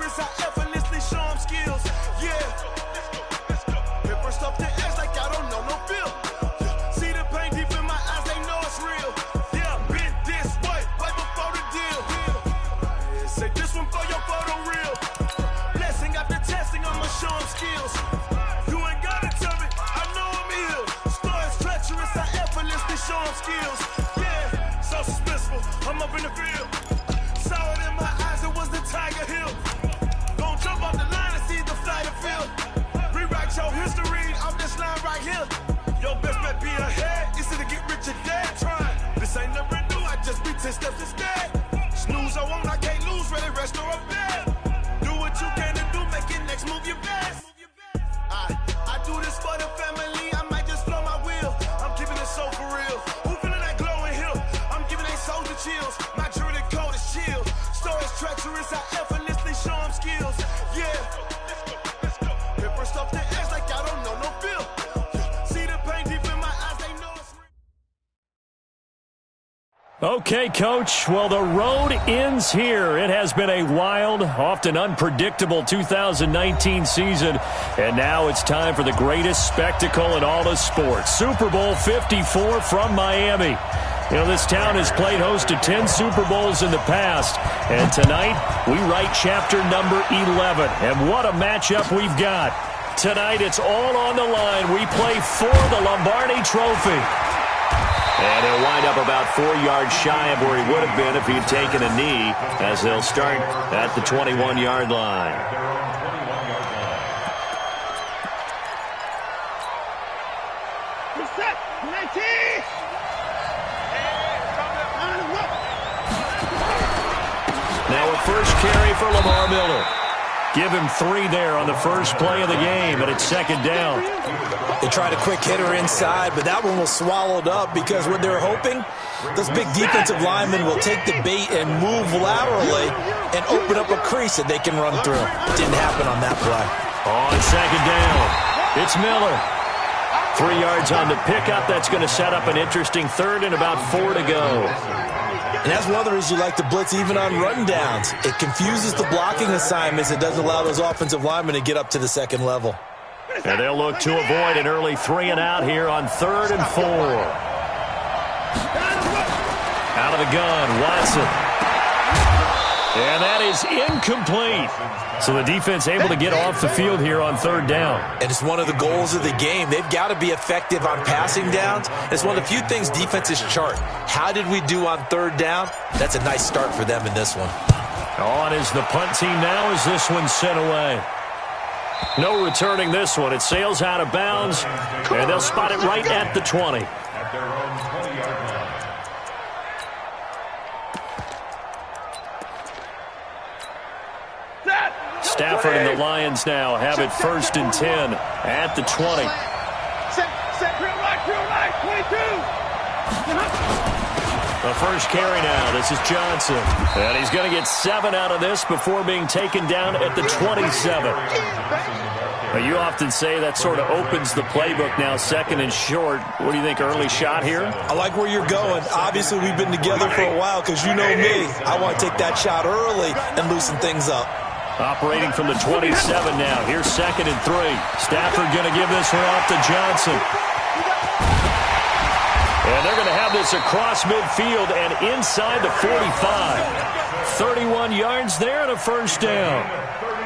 treacherous, I effortlessly show them skills. Yeah. Hit first off the edge like I don't know no feel. See the pain deep in my eyes, they know it's real. Yeah, been this way, right before the deal. Say this one for your photo reel. Blessing after testing, I'ma show them skills. You ain't gotta tell me, I know I'm ill. Stories treacherous, I effortlessly show them skills. Yeah, so suspenseful, I'm up in the field. Saw it in my eyes, it was the Tiger Hill. Gon' jump off the line and see the flight of field. Rewrite your history off this line right here. Your best bet be ahead, easy to get rich or dead trying. This ain't never new, I just be 10 steps instead. Snooze I won't, I can't lose, ready, rest or a bed. Do what you can and do, make it next move your best. I do this for the family, I might just flow my wheel. I'm keeping it so for real. Who feeling that glowing hill? I'm giving they soldier chills. My jury code is chill. Stories treacherous, I effortlessly show them skills. Yeah. Hit first off the edge like I don't know no feel. See the pain deep in my eyes, they know it's real. Okay, Coach. Well, the road ends here. It has been a wild, often unpredictable 2019 season, and now it's time for the greatest spectacle in all of sports. Super Bowl 54 from Miami. You know, this town has played host to 10 Super Bowls in the past, and tonight we write chapter number 11. And what a matchup we've got. Tonight it's all on the line. We play for the Lombardi Trophy. And he'll wind up about 4 yards shy of where he would have been if he'd taken a knee, as they'll start at the 21-yard line. Set, 19! Now a first carry for Lamar Miller. Give him 3 there on the first play of the game, and it's second down. They tried a quick hitter inside, but that one was swallowed up because what they're hoping, those big defensive linemen will take the bait and move laterally and open up a crease that they can run through. Didn't happen on that play. On second down, it's Miller. 3 yards on the pickup. That's going to set up an interesting third and about 4 to go. And that's one of the reasons you like to blitz even on run downs. It confuses the blocking assignments. It doesn't allow those offensive linemen to get up to the second level. And they'll look to avoid an early 3 and out here on 3rd and 4. Out of the gun, Watson. And that is incomplete. So the defense able to get off the field here on 3rd down. And it's one of the goals of the game. They've got to be effective on passing downs. It's one of the few things defenses chart. How did we do on 3rd down? That's a nice start for them in this one. On is the punt team now as this one's sent away. No returning this one. It sails out of bounds, and they'll spot it right at the 20. Stafford and the Lions now have it 1st and 10 at the 20. Set, real right, 22. The first carry now. This is Johnson. And he's going to get 7 out of this before being taken down at the 27. Now, you often say that sort of opens the playbook now, 2nd and short. What do you think, early shot here? I like where you're going. Obviously, we've been together for a while because you know me. I want to take that shot early and loosen things up. Operating from the 27 now. Here's 2nd and 3. Stafford going to give this one off to Johnson. And they're going to have this across midfield and inside the 45. 31 yards there and a first down.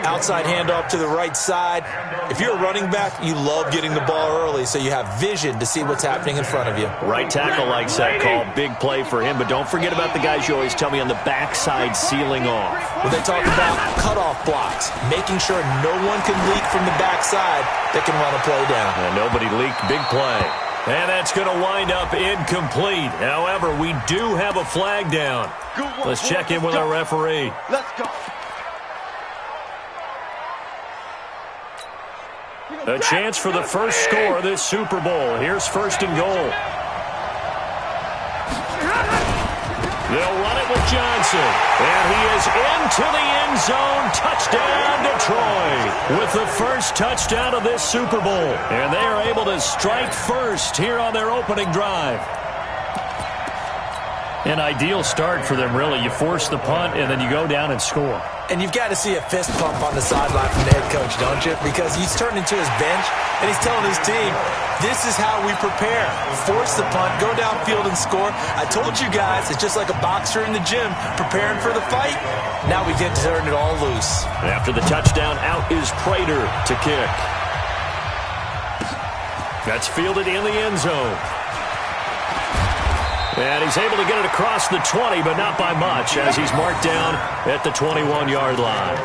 Outside handoff to the right side. If you're a running back, you love getting the ball early so you have vision to see what's happening in front of you. Right tackle likes that call. Big play for him, but don't forget about the guys you always tell me on the backside sealing off. When they talk about cutoff blocks, making sure no one can leak from the backside that can run a play down. And nobody leaked. Big play. And that's going to wind up incomplete. However, we do have a flag down. Let's check in with our referee. Let's go. A chance for the first score of this Super Bowl. Here's 1st and goal. They'll run it with Johnson. And he is into the end zone. Touchdown, Detroit. With the first touchdown of this Super Bowl. And they are able to strike first here on their opening drive. An ideal start for them, really. You force the punt, and then you go down and score. And you've got to see a fist pump on the sideline from the head coach, don't you? Because he's turned into his bench, and he's telling his team, this is how we prepare. Force the punt, go downfield and score. I told you guys, it's just like a boxer in the gym preparing for the fight. Now we get to turn it all loose. After the touchdown, out is Prater to kick. That's fielded in the end zone. And he's able to get it across the 20, but not by much, as he's marked down at the 21-yard line.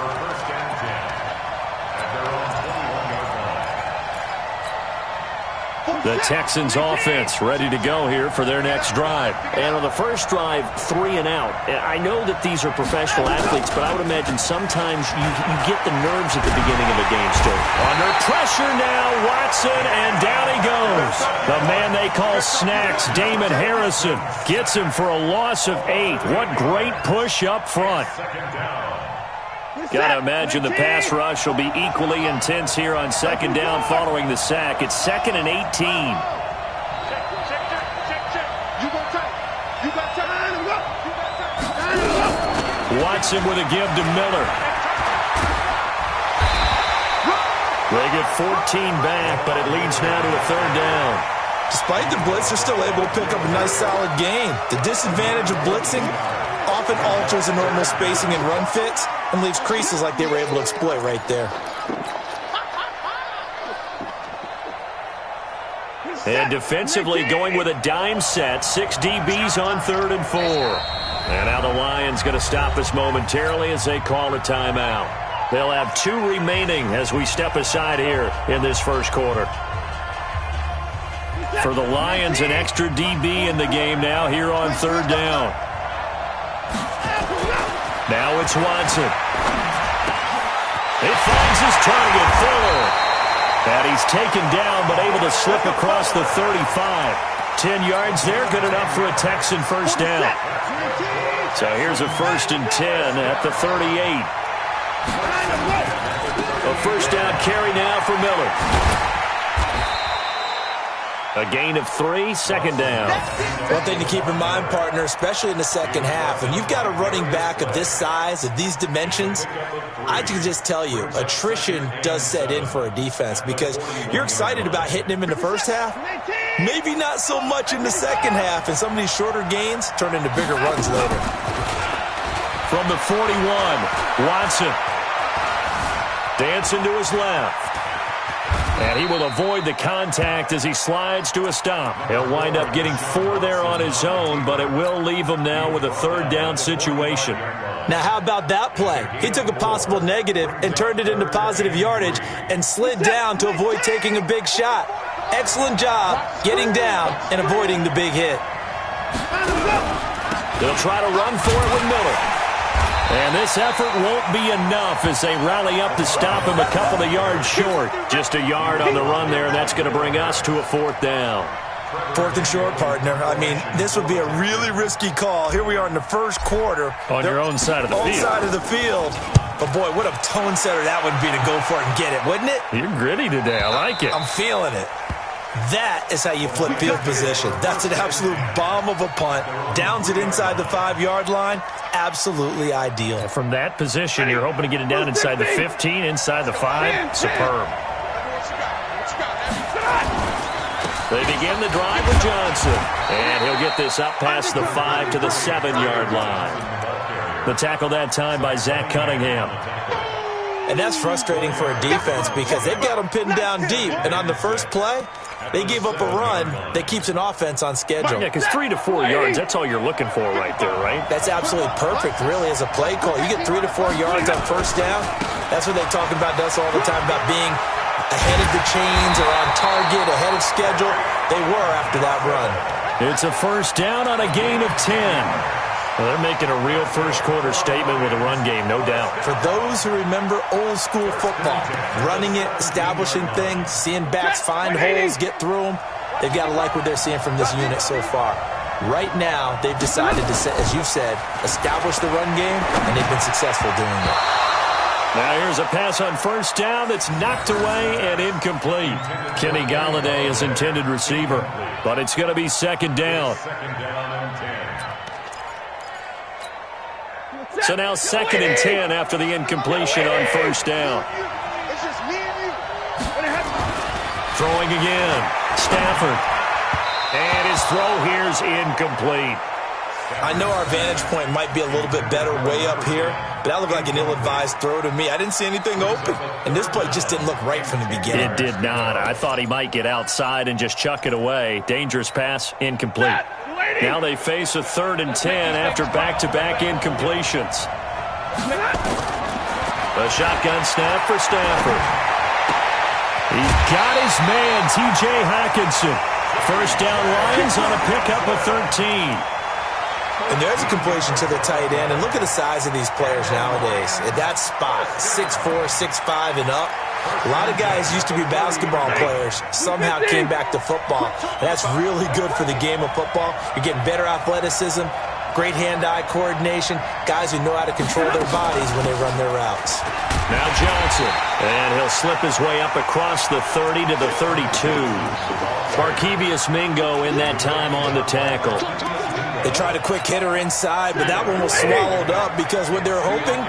The Texans offense ready to go here for their next drive. And on the first drive, 3 and out. I know that these are professional athletes, but I would imagine sometimes you get the nerves at the beginning of a game still. Under pressure now, Watson, and down he goes. The man they call Snacks, Damon Harrison, gets him for a loss of 8. What great push up front. Got to imagine the pass rush will be equally intense here on second down following the sack. It's 2nd and 18. Watson with a give to Miller. They get 14 back, but it leads now to a 3rd down. Despite the blitz, they're still able to pick up a nice, solid gain. The disadvantage of blitzing often alters the normal spacing and run fits and leaves creases like they were able to exploit right there. And defensively going with a dime set, 6 DBs on 3rd and 4. And now the Lions going to stop us momentarily as they call a timeout. They'll have 2 remaining as we step aside here in this first quarter. For the Lions, an extra DB in the game now here on 3rd down. Now it's Watson. It finds his target, Fuller. And he's taken down but able to slip across the 35. 10 yards there, good enough for a Texan first down. So here's a 1st and 10 at the 38. A first down carry now for Miller. A gain of 3, 2nd down. One thing to keep in mind, partner, especially in the second half, when you've got a running back of this size, of these dimensions, I can just tell you, attrition does set in for a defense because you're excited about hitting him in the first half. Maybe not so much in the second half, and some of these shorter gains turn into bigger runs later. From the 41, Watson. Dancing to his left. And he will avoid the contact as he slides to a stop. He'll wind up getting 4 there on his own, but it will leave him now with a 3rd down situation. Now, how about that play? He took a possible negative and turned it into positive yardage and slid down to avoid taking a big shot. Excellent job getting down and avoiding the big hit. They'll try to run for it with Miller. And this effort won't be enough as they rally up to stop him a couple of yards short. Just a yard on the run there, and that's going to bring us to a 4th down. 4th and short, partner. I mean, this would be a really risky call. Here we are in the first quarter. On your own side of the field. Own side of the field. But, boy, what a tone setter that would be to go for it and get it, wouldn't it? You're gritty today. I like it. I'm feeling it. That is how you flip field position. That's an absolute bomb of a punt. Downs it inside the 5-yard line. Absolutely ideal. From that position, you're hoping to get it down inside the 15, inside the 5. Superb. They begin the drive with Johnson. And he'll get this up past the 5 to the 7-yard line. The tackle that time by Zach Cunningham. And that's frustrating for a defense because they've got them pinned down deep. And on the first play, they gave up a run that keeps an offense on schedule. Yeah, because 3 to 4 yards, that's all you're looking for right there, right? That's absolutely perfect, really, as a play call. You get 3 to 4 yards on first down. That's what they talk about us all the time, about being ahead of the chains or on target, ahead of schedule. They were after that run. It's a first down on a gain of 10. Well, they're making a real first-quarter statement with a run game, no doubt. For those who remember old-school football, running it, establishing things, seeing backs find holes, get through them, they've got to like what they're seeing from this unit so far. Right now, they've decided to, as you've said, establish the run game, and they've been successful doing it. Now here's a pass on first down that's knocked away and incomplete. Kenny Golladay is intended receiver, but it's going to be 2nd down. So now 2nd and 10 after the incompletion on first down. It's just me and you. Throwing again. Stafford. And his throw here's incomplete. I know our vantage point might be a little bit better way up here, but that looked like an ill-advised throw to me. I didn't see anything open, and this play just didn't look right from the beginning. It did not. I thought he might get outside and just chuck it away. Dangerous pass, incomplete. Now they face a 3rd and 10 after back-to-back incompletions. A shotgun snap for Stafford. He's got his man, T.J. Hockenson. First down Lions on a pickup of 13. And there's a completion to the tight end. And look at the size of these players nowadays. At that spot, 6'4", 6'5", and up. A lot of guys used to be basketball players, somehow came back to football. And that's really good for the game of football. You're getting better athleticism, great hand-eye coordination, guys who know how to control their bodies when they run their routes. Now Johnson, and he'll slip his way up across the 30 to the 32. Markevious Mingo in that time on the tackle. They tried a quick hitter inside, but that one was swallowed up because what they're hoping,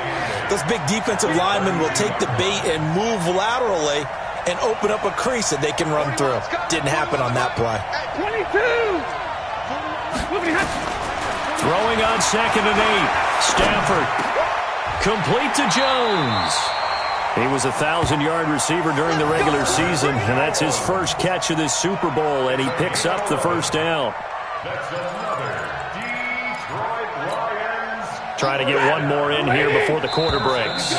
those big defensive linemen will take the bait and move laterally and open up a crease that they can run through. Didn't happen on that play. 22. Throwing on 2nd and 8. Stafford. Complete to Jones. He was a 1,000-yard receiver during the regular season, and that's his first catch of this Super Bowl, and he picks up the first down. Try to get one more in here before the quarter breaks.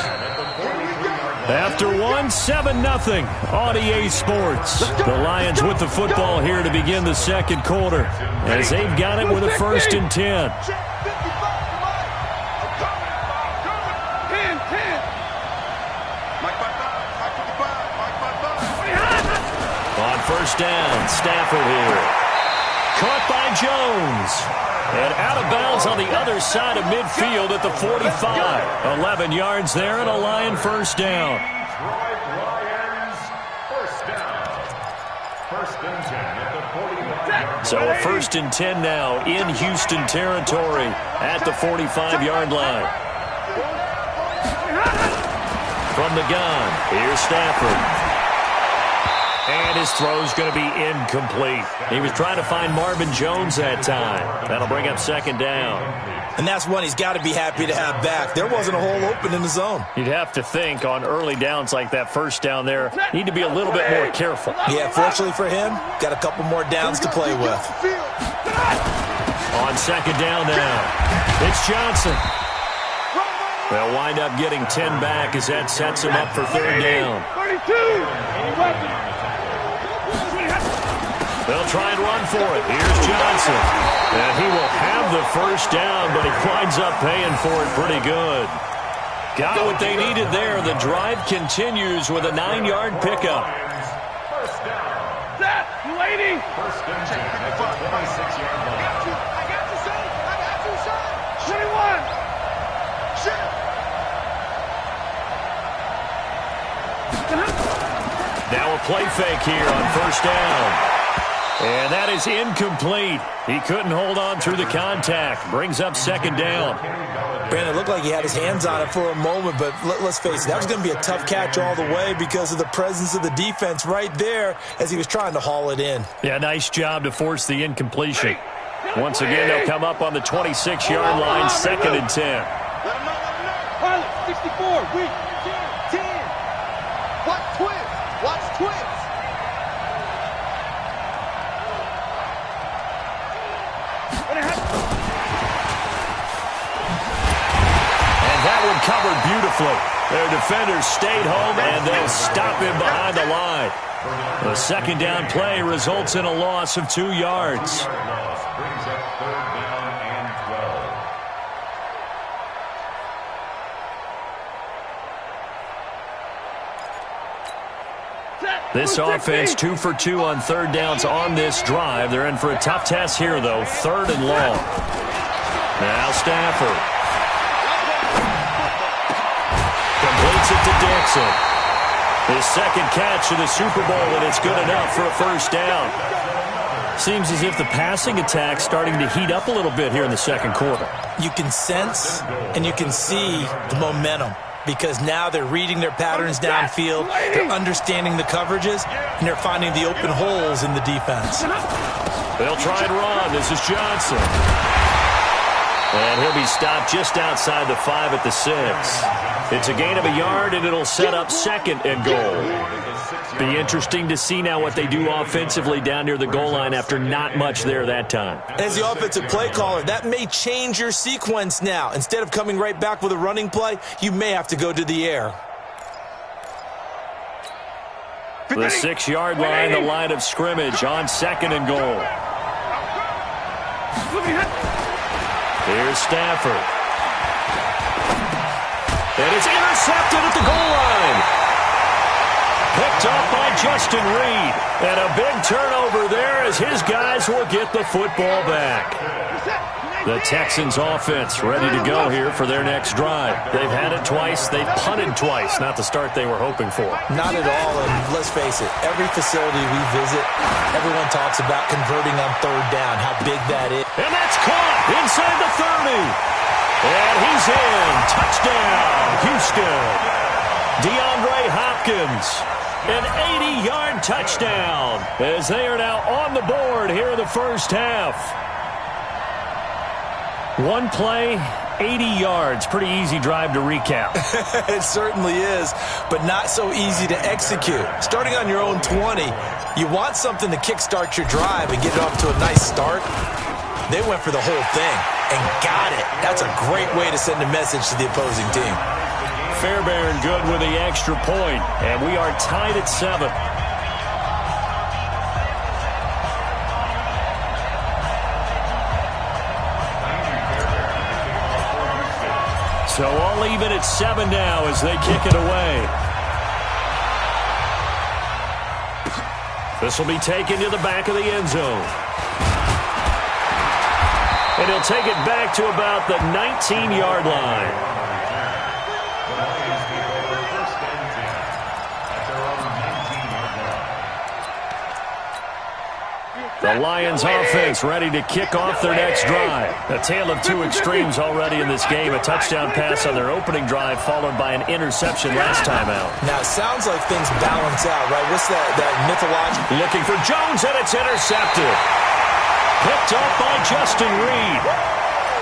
After one, 7-0 on EA Sports. The Lions with the football here to begin the second quarter, as they've got it with a 1st and 10. On first down, Stafford here. Caught by Jones. And out of bounds on the other side of midfield at the 45. 11 yards there and a Lion first down. So a 1st and 10 now in Houston territory at the 45-yard line. From the gun, here's Stafford. And his throw's going to be incomplete. He was trying to find Marvin Jones that time. That'll bring up 2nd down. And that's one he's got to be happy to have back. There wasn't a hole open in the zone. You'd have to think on early downs like that first down there, need to be a little bit more careful. Yeah, fortunately for him, got a couple more downs to play with. On 2nd down now, it's Johnson. They'll wind up getting 10 back as that sets him up for 3rd down. 32. They'll try and run for it. Here's Johnson. And he will have the first down, but he winds up paying for it pretty good. Got what they needed there. The drive continues with a 9-yard pickup. First down. Set. You waiting? First down. I got you, son. I got you, son. 21. Now a play fake here on first down. And that is incomplete. He couldn't hold on through the contact. Brings up 2nd down. Brandon, it looked like he had his hands on it for a moment, but let's face it, that was going to be a tough catch all the way because of the presence of the defense right there as he was trying to haul it in. Yeah, nice job to force the incompletion. Once again, they'll come up on the 26-yard line, 2nd and 10. Pilot, 64, weak, 10. Watch twins. Watch twins. That one covered beautifully. Their defenders stayed home, and they'll stop him behind the line. The 2nd down play results in a loss of 2 yards. This offense 2 for 2 on 3rd downs on this drive. They're in for a tough test here, though. 3rd and long. Now Stafford. Completes it to Dixon. His 2nd catch of the Super Bowl, and it's good enough for a first down. Seems as if the passing attack's starting to heat up a little bit here in the second quarter. You can sense and you can see the momentum because now they're reading their patterns downfield, they're understanding the coverages, and they're finding the open holes in the defense. They'll try and run. This is Johnson. And he'll be stopped just outside the 5 at the 6. It's a gain of a yard, and it'll set up second and goal. Be interesting to see now what they do offensively down near the goal line after not much there that time. As the offensive play caller, that may change your sequence now. Instead of coming right back with a running play, you may have to go to the air. The 6-yard line, the line of scrimmage on second and goal. Here's Stafford. And it's intercepted at the goal line. Picked up by Justin Reed. And a big turnover there as his guys will get the football back. The Texans offense ready to go here for their next drive. They've had it twice. They've punted twice. Not the start they were hoping for. Not at all, and let's face it, every facility we visit, everyone talks about converting on third down, how big that is. And that's caught inside the 30. And he's in. Touchdown, Houston. DeAndre Hopkins. An 80-yard touchdown as they are now on the board here in the first half. One play, 80 yards. Pretty easy drive to recap. It certainly is, but not so easy to execute. Starting on your own 20, you want something to kickstart your drive and get it off to a nice start. They went for the whole thing and got it. That's a great way to send a message to the opposing team. Fairbairn good with the extra point, and we are tied at 7. So all even at 7 now as they kick it away. This will be taken to the back of the end zone. And he'll take it back to about the 19-yard line. The Lions offense ready to kick off their next drive. A tale of two extremes already in this game. A touchdown pass on their opening drive followed by an interception last time out. Now, it sounds like things balance out, right? What's that mythological? Looking for Jones, and it's intercepted. Picked up by Justin Reed.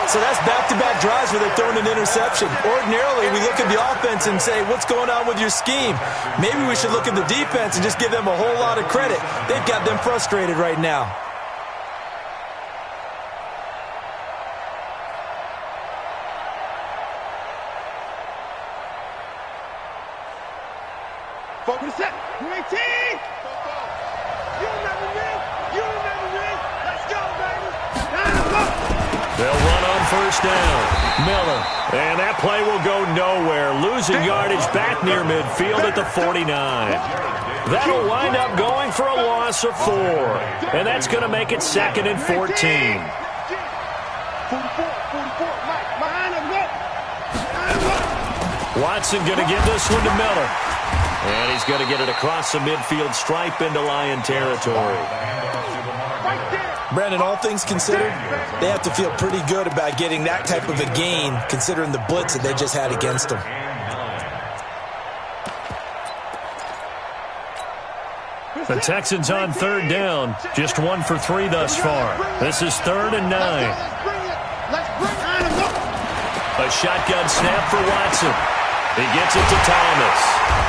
So that's back-to-back drives where they're throwing an interception. Ordinarily, we look at the offense and say, what's going on with your scheme? Maybe we should look at the defense and just give them a whole lot of credit. They've got them frustrated right now. Focus set. 18. You'll never win. You'll never win. Let's go, baby. They'll run on first down. Miller. And that play will go nowhere. Losing yardage back near midfield at the 49. That'll wind up going for a loss of 4. And that's going to make it 2nd and 14. 44, Mike. Behind him, go. Watson going to give this one to Miller. And he's going to get it across the midfield stripe into Lion territory. Brandon, all things considered, they have to feel pretty good about getting that type of a gain, considering the blitz that they just had against them. The Texans on third down, just 1 for 3 thus far. This is 3rd and 9. A shotgun snap for Watson. He gets it to Thomas.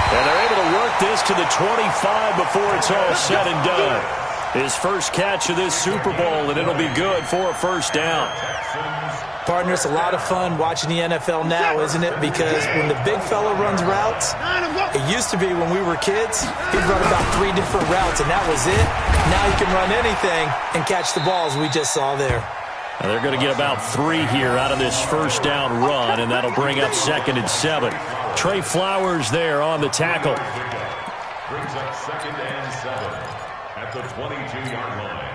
And they're able to work this to the 25 before it's all said and done. His first catch of this Super Bowl, and it'll be good for a first down. Partner, it's a lot of fun watching the NFL now, isn't it? Because when the big fella runs routes, it used to be when we were kids, he'd run about 3 different routes, and that was it. Now he can run anything and catch the balls we just saw there. Now they're going to get about 3 here out of this first down run, and that'll bring up 2nd and 7. Trey Flowers there on the tackle. Brings up 2nd and 7 at the 22-yard line.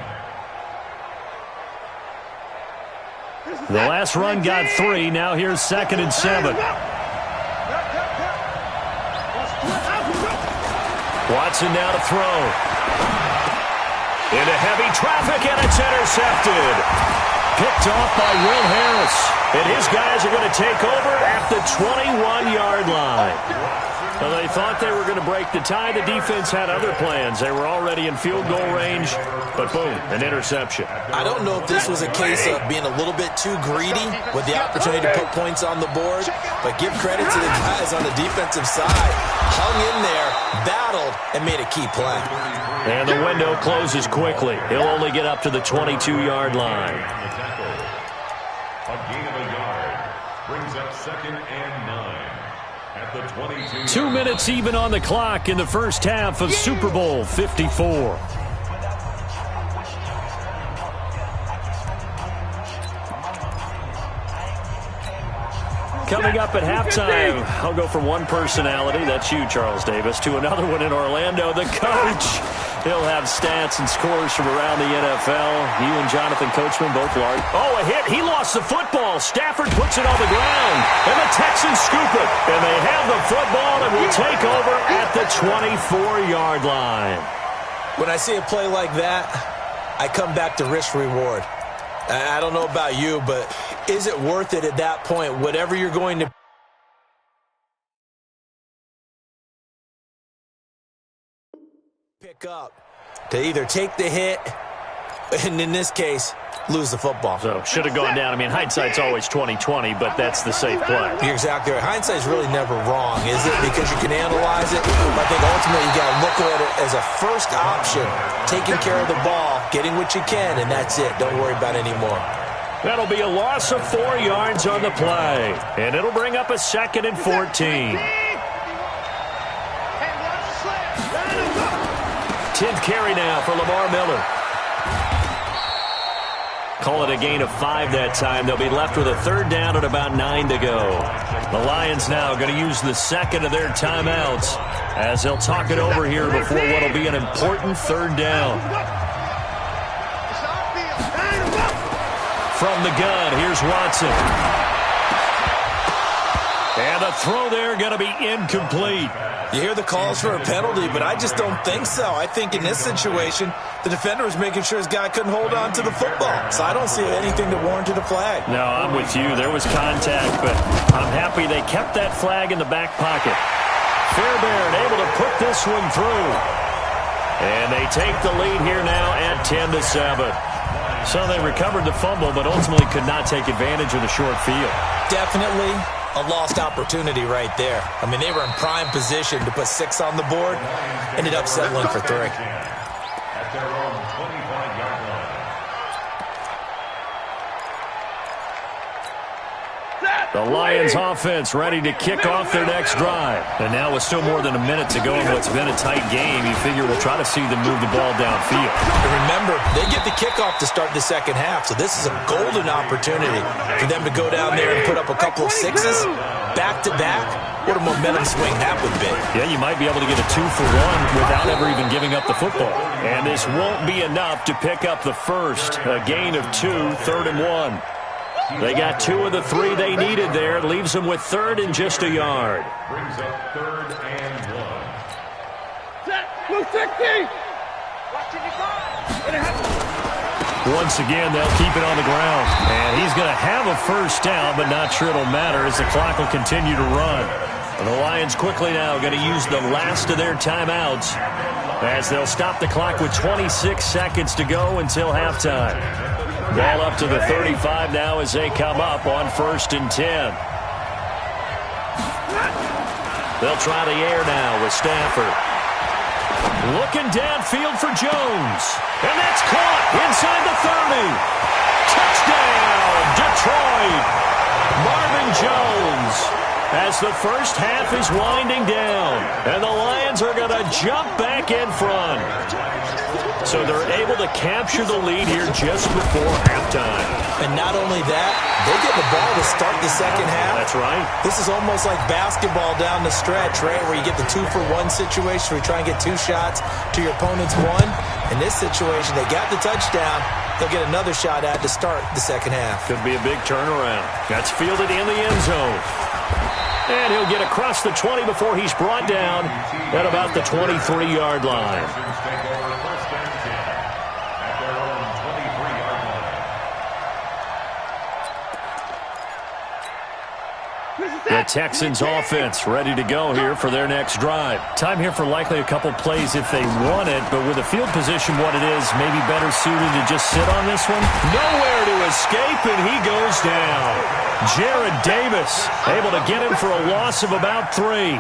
The last run got 3. Now here's 2nd and 7. Watson now to throw. Into heavy traffic, and it's intercepted. Picked off by Will Harris. And his guys are going to take over at the 21-yard line. Well, they thought they were going to break the tie. The defense had other plans. They were already in field goal range, but boom, an interception. I don't know if this was a case of being a little bit too greedy with the opportunity to put points on the board, but give credit to the guys on the defensive side. Hung in there, battled, and made a key play. And the window closes quickly. He'll only get up to the 22-yard line. A gain of a yard brings up 2nd and 9 at the 22. 2 minutes even on the clock in the first half of Super Bowl 54. Coming up at halftime, I'll go from one personality, that's you, Charles Davis, to another one in Orlando, the coach. He'll have stats and scores from around the NFL. You and Jonathan Coachman both large. Oh, a hit. He lost the football. Stafford puts it on the ground. And the Texans scoop it. And they have the football and will take over at the 24-yard line. When I see a play like that, I come back to risk-reward. I don't know about you, but is it worth it at that point? Whatever you're going to pick up to either take the hit, and in this case, lose the football. So, should have gone down. I mean, hindsight's always 20/20, but that's the safe play. You're exactly right. Hindsight's really never wrong, is it? Because you can analyze it. But I think ultimately you got to look at it as a first option, taking care of the ball, getting what you can, and that's it. Don't worry about it anymore. That'll be a loss of 4 yards on the play. And it'll bring up a 2nd and 14. 10th carry now for Lamar Miller. Call it a gain of 5 that time. They'll be left with a 3rd down and about 9 to go. The Lions now going to use the 2nd of their timeouts as they'll talk it over here before what will be an important 3rd down. From the gun, here's Watson. And the throw there going to be incomplete. You hear the calls for a penalty, but I just don't think so. I think in this situation, the defender was making sure his guy couldn't hold on to the football. So I don't see anything that warranted a flag. No, I'm with you. There was contact, but I'm happy they kept that flag in the back pocket. Fairbairn able to put this one through. And they take the lead here now at 10-7. So they recovered the fumble, but ultimately could not take advantage of the short field. Definitely a lost opportunity right there. I mean, they were in prime position to put 6 on the board. Ended up settling for 3. At their own 25-yard line. The Lions offense ready to kick off their next drive. And now with still more than a minute to go in what's been a tight game, you figure we'll try to see them move the ball downfield. And remember, they get the kickoff to start the second half, so this is a golden opportunity for them to go down there and put up a couple of 6s back-to-back. What a momentum swing that would be. Yeah, you might be able to get a 2-for-1 without ever even giving up the football. And this won't be enough to pick up the first. A gain of 2, 3rd and 1. They got 2 of the 3 they needed there. Leaves them with 3rd and just a yard. Brings up 3rd and 1. Blue 60. Once again, they'll keep it on the ground. And he's going to have a first down, but not sure it'll matter as the clock will continue to run. And the Lions quickly now going to use the last of their timeouts as they'll stop the clock with 26 seconds to go until halftime. Ball up to the 35 now as they come up on 1st and 10. They'll try the air now with Stafford. Looking downfield for Jones. And that's caught inside the 30. Touchdown, Detroit. Marvin Jones. As the first half is winding down. And the Lions are going to jump back in front. So they're able to capture the lead here just before halftime. And not only that, they get the ball to start the second half. That's right. This is almost like basketball down the stretch, right, where you get the 2-for-1 situation where you try and get 2 shots to your opponent's 1. In this situation, they got the touchdown. They'll get another shot at to start the second half. Could be a big turnaround. That's fielded in the end zone. And he'll get across the 20 before he's brought down at about the 23-yard line. The Texans offense ready to go here for their next drive. Time here for likely a couple plays if they want it, but with the field position what it is, maybe better suited to just sit on this one. Nowhere to escape, and he goes down. Jared Davis able to get him for a loss of about 3.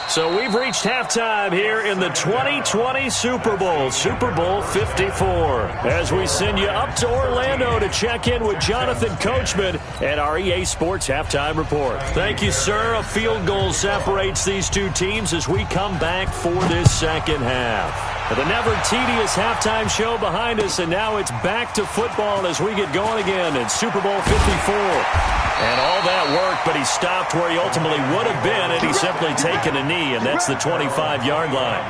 So we've reached halftime here in the 2020 Super Bowl, Super Bowl 54. As we send you up to Orlando to check in with Jonathan Coachman at our EA Sports Halftime Report. Thank you, sir. A field goal separates these two teams as we come back for this second half. The never tedious halftime show behind us, and now it's back to football as we get going again in Super Bowl 54. And all that worked, but he stopped where he ultimately would have been had he simply taken a knee, and that's the 25-yard line.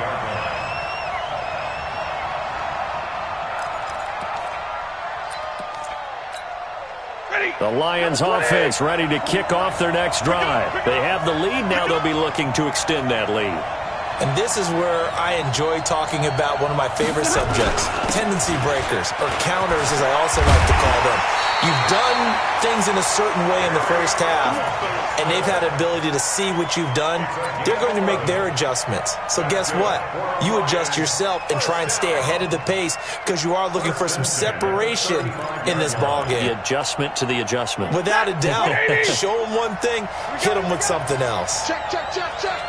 The Lions offense ready to kick off their next drive. They have the lead. Now they'll be looking to extend that lead. And this is where I enjoy talking about one of my favorite subjects, tendency breakers, or counters as I also like to call them. You've done things in a certain way in the first half, and they've had the ability to see what you've done. They're going to make their adjustments. So guess what? You adjust yourself and try and stay ahead of the pace because you are looking for some separation in this ballgame. The adjustment to the adjustment. Without a doubt. Show them one thing, hit them with something else. Check, check, check, check.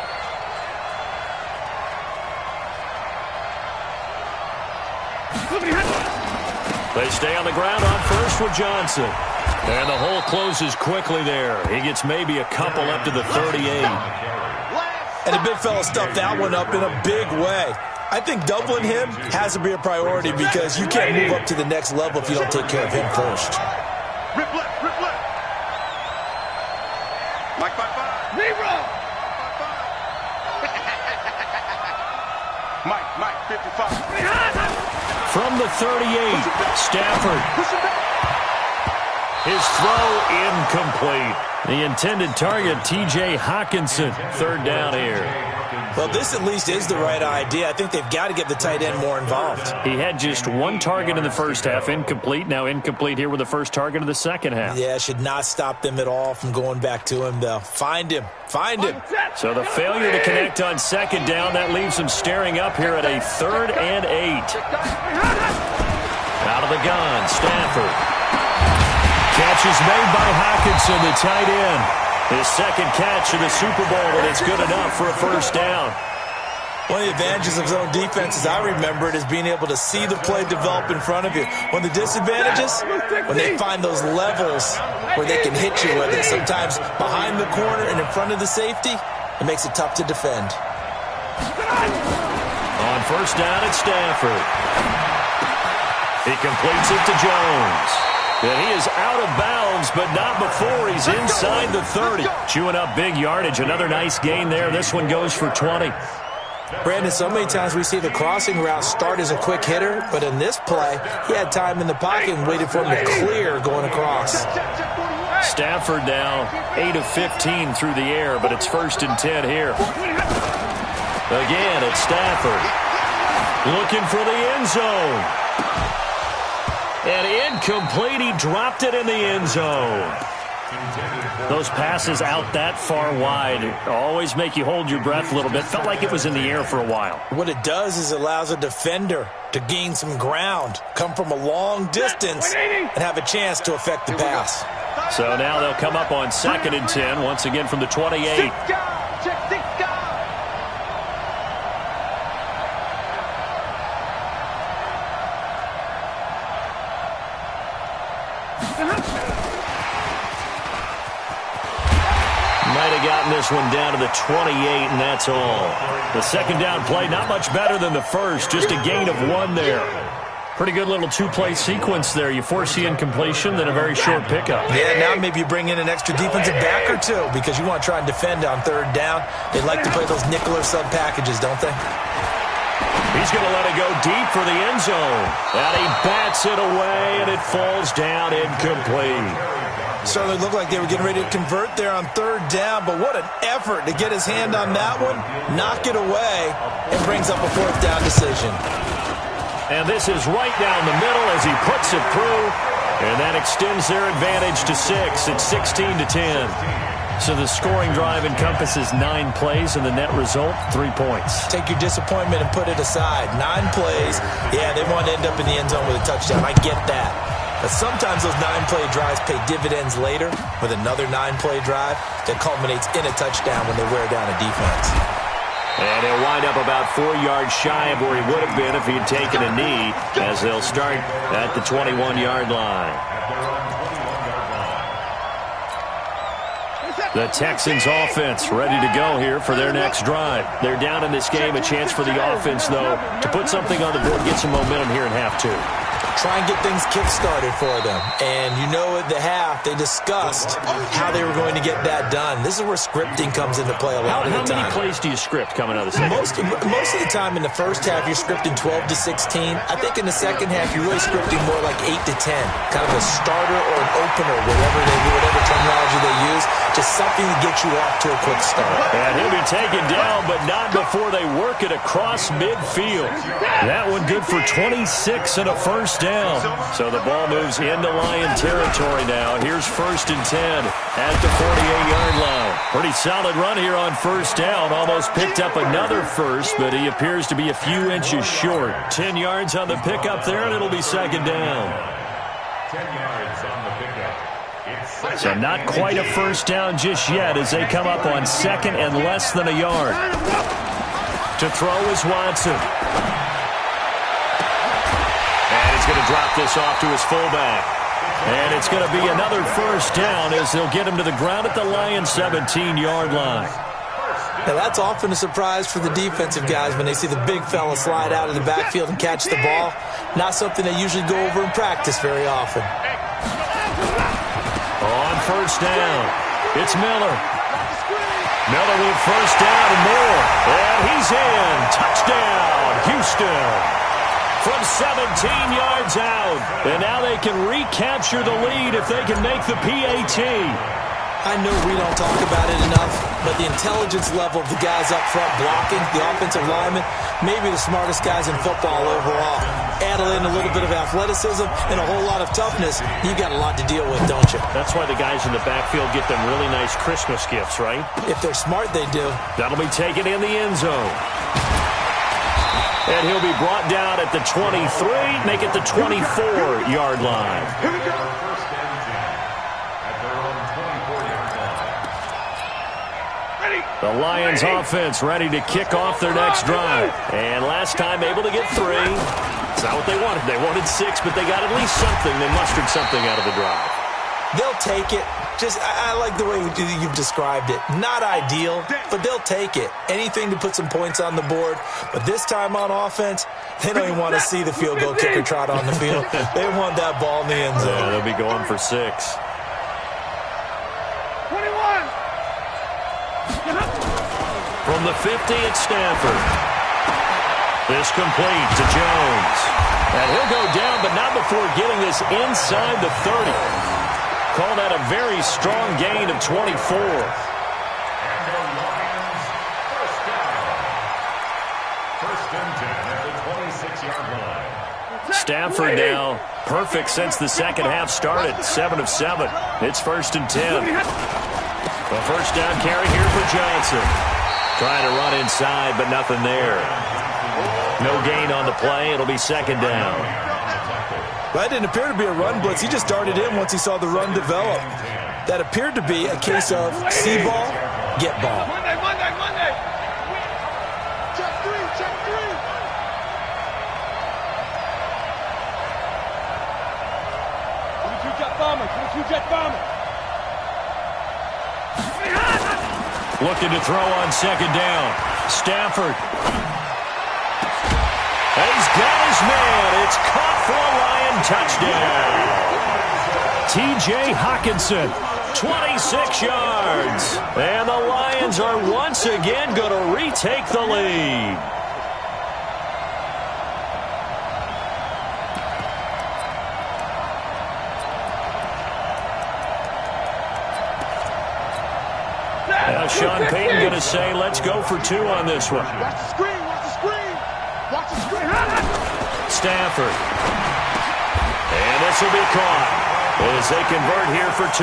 They stay on the ground on first with Johnson. And the hole closes quickly there. He gets maybe a couple up to the 38. And the big fella stuffed that one up in a big way. I think doubling him has to be a priority because you can't move up to the next level if you don't take care of him first. Rip left, rip left. Mike 5-5. Zero. Mike 55. From the 38, Stafford. His throw incomplete. The intended target, T.J. Hawkinson. Third down here. Well, this at least is the right idea. I think they've got to get the tight end more involved. He had just one target in the first half, incomplete. Now incomplete here with the first target of the second half. Yeah, should not stop them at all from going back to him, though. Find him. Find him. So the failure to connect on second down, that leaves him staring up here at a 3rd and 8. Out of the gun, Stafford. Catch is made by Hawkinson, the tight end. His second catch in the Super Bowl, and it's good enough for a first down. One of the advantages of zone defense, as I remember it, is being able to see the play develop in front of you. One of the disadvantages, when they find those levels where they can hit you with it, sometimes behind the corner and in front of the safety, it makes it tough to defend. On first down, it's Stafford. He completes it to Jones. And he is out of bounds, but not before he's inside the 30. Chewing up big yardage. Another nice gain there. This one goes for 20. Brandon, so many times we see the crossing route start as a quick hitter, but in this play, he had time in the pocket and waited for him to clear going across. Stafford now 8 of 15 through the air, but it's 1st and 10 here. Again, it's Stafford. Looking for the end zone. And incomplete. He dropped it in the end zone. Those passes out that far wide always make you hold your breath a little bit. Felt like it was in the air for a while. What it does is it allows a defender to gain some ground, come from a long distance, and have a chance to affect the pass. So now they'll come up on 2nd and 10, once again from the 28. Might have gotten this one down to the 28, and that's all. The second down play, not much better than the first, just a gain of 1 there. Pretty good little 2-play sequence there. You force the incompletion, then a very short pickup. Yeah, now maybe you bring in an extra defensive back or two because you want to try and defend on 3rd down. They like to play those nickel or sub packages, don't they? He's going to let it go deep for the end zone. And he bats it away, and it falls down incomplete. Certainly looked like they were getting ready to convert there on 3rd down, but what an effort to get his hand on that one, knock it away, and brings up a 4th down decision. And this is right down the middle as he puts it through. And that extends their advantage to 6. It's 16-10. So the scoring drive encompasses 9 plays, and the net result, 3 points. Take your disappointment and put it aside. 9 plays. Yeah, they want to end up in the end zone with a touchdown. I get that. But sometimes those 9-play drives pay dividends later with another 9-play drive that culminates in a touchdown when they wear down a defense. And he'll wind up about 4 yards shy of where he would have been if he had taken a knee, as they'll start at the 21-yard line. The Texans offense ready to go here for their next drive. They're down in this game. A chance for the offense, though, to put something on the board, get some momentum here in half 2. Try and get things kick-started for them. And you know at the half, they discussed how they were going to get that done. This is where scripting comes into play a lot of the time. How many plays do you script coming out of the second? Most of the time in the first half, you're scripting 12 to 16. I think in the second half, you're really scripting more like 8 to 10. Kind of a starter or an opener, whatever terminology they use. Just something to get you off to a quick start. And he'll be taken down, but not before they work it across midfield. That one good for 26 and a first down. So the ball moves into Lion territory now. Here's 1st and 10 at the 48-yard line. Pretty solid run here on first down. Almost picked up another first, but he appears to be a few inches short. 10 yards on the pickup there, and it'll be second down. 10 yards on the pickup. So not quite a first down just yet as they come up on 2nd and less than a yard. To throw is Watson. And he's going to drop this off to his fullback. And it's going to be another first down as they'll get him to the ground at the Lions' 17-yard line. Now, that's often a surprise for the defensive guys when they see the big fella slide out of the backfield and catch the ball. Not something they usually go over in practice very often. On first down, it's Miller. Miller with first down and more. And he's in. Touchdown, Houston. From 17 yards out. And now they can recapture the lead if they can make the PAT. I know we don't talk about it enough, but the intelligence level of the guys up front blocking, the offensive linemen, maybe the smartest guys in football overall. Add in a little bit of athleticism and a whole lot of toughness, you got a lot to deal with, don't you? That's why the guys in the backfield get them really nice Christmas gifts, right? If they're smart, they do. That'll be taken in the end zone. And he'll be brought down at the 23, make it the 24-yard line. Here we go. First and 10 at their own 24-yard line. Ready. The Lions offense ready to kick off their next drive. And last time able to get 3. It's not what they wanted. They wanted 6, but they got at least something. They mustered something out of the drive. They'll take it. I like the way you've described it. Not ideal, but they'll take it. Anything to put some points on the board. But this time on offense, they don't even want to see the field goal kicker trot on the field. They want that ball in the end zone. Yeah, they'll be going for 6. 21. From the 50, it's Stanford. This complete to Jones. And he'll go down, but not before getting this inside the 30. Call that a very strong gain of 24. And the Lions first down. First and 10 at the 26-yard line. Stafford now perfect since the second half started. 7 of 7. It's 1st and 10. The first down carry here for Johnson. Trying to run inside, but nothing there. No gain on the play. It'll be second down. That didn't appear to be a run blitz. He just darted in once he saw the run develop. That appeared to be a case of see ball, get ball. Monday. Check 3. 22 jet bomber. Looking to throw on second down. Stafford. And he's got his man. It's caught for a Lion touchdown. T.J. Hockenson, 26 yards. And the Lions are once again going to retake the lead. Now Sean Payton going to say, let's go for 2 on this one. Watch the screen. Stafford. And this will be caught. as they convert here for 2.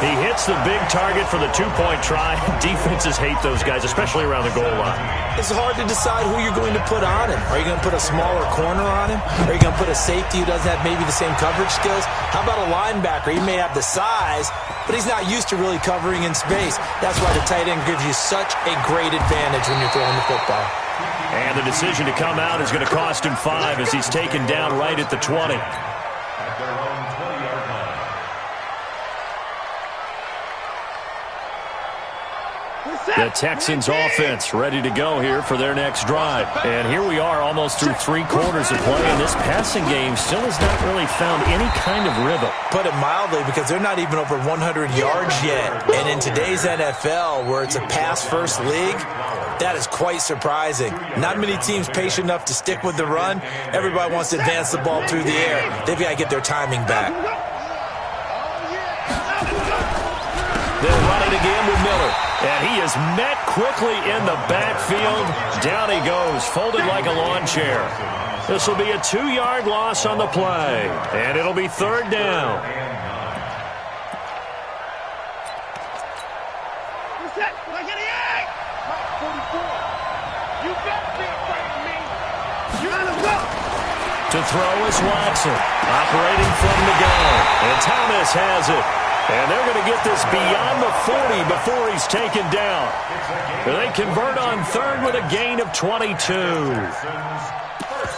He hits the big target for the 2-point try. Defenses hate those guys, especially around the goal line. It's hard to decide who you're going to put on him. Are you going to put a smaller corner on him? Are you going to put a safety who doesn't have maybe the same coverage skills? How about a linebacker? He may have the size, but he's not used to really covering in space. That's why the tight end gives you such a great advantage when you're throwing the football. And the decision to come out is going to cost him 5 as he's taken down right at the 20. At their own 20-yard line. The Texans offense ready to go here for their next drive. And here we are almost through 3 quarters of play, and this passing game still has not really found any kind of rhythm. Put it mildly, because they're not even over 100 yards yet. And in today's NFL, where it's a pass-first league, that is quite surprising. Not many teams patient enough to stick with the run. Everybody wants to advance the ball through the air. They've got to get their timing back. They'll run it again with Miller. And he is met quickly in the backfield. Down he goes, folded like a lawn chair. This will be a 2-yard loss on the play. And it'll be 3rd down. To throw is Watson, operating from the gun. And Thomas has it. And they're going to get this beyond the 40 before he's taken down. They convert on 3rd with a gain of 22. First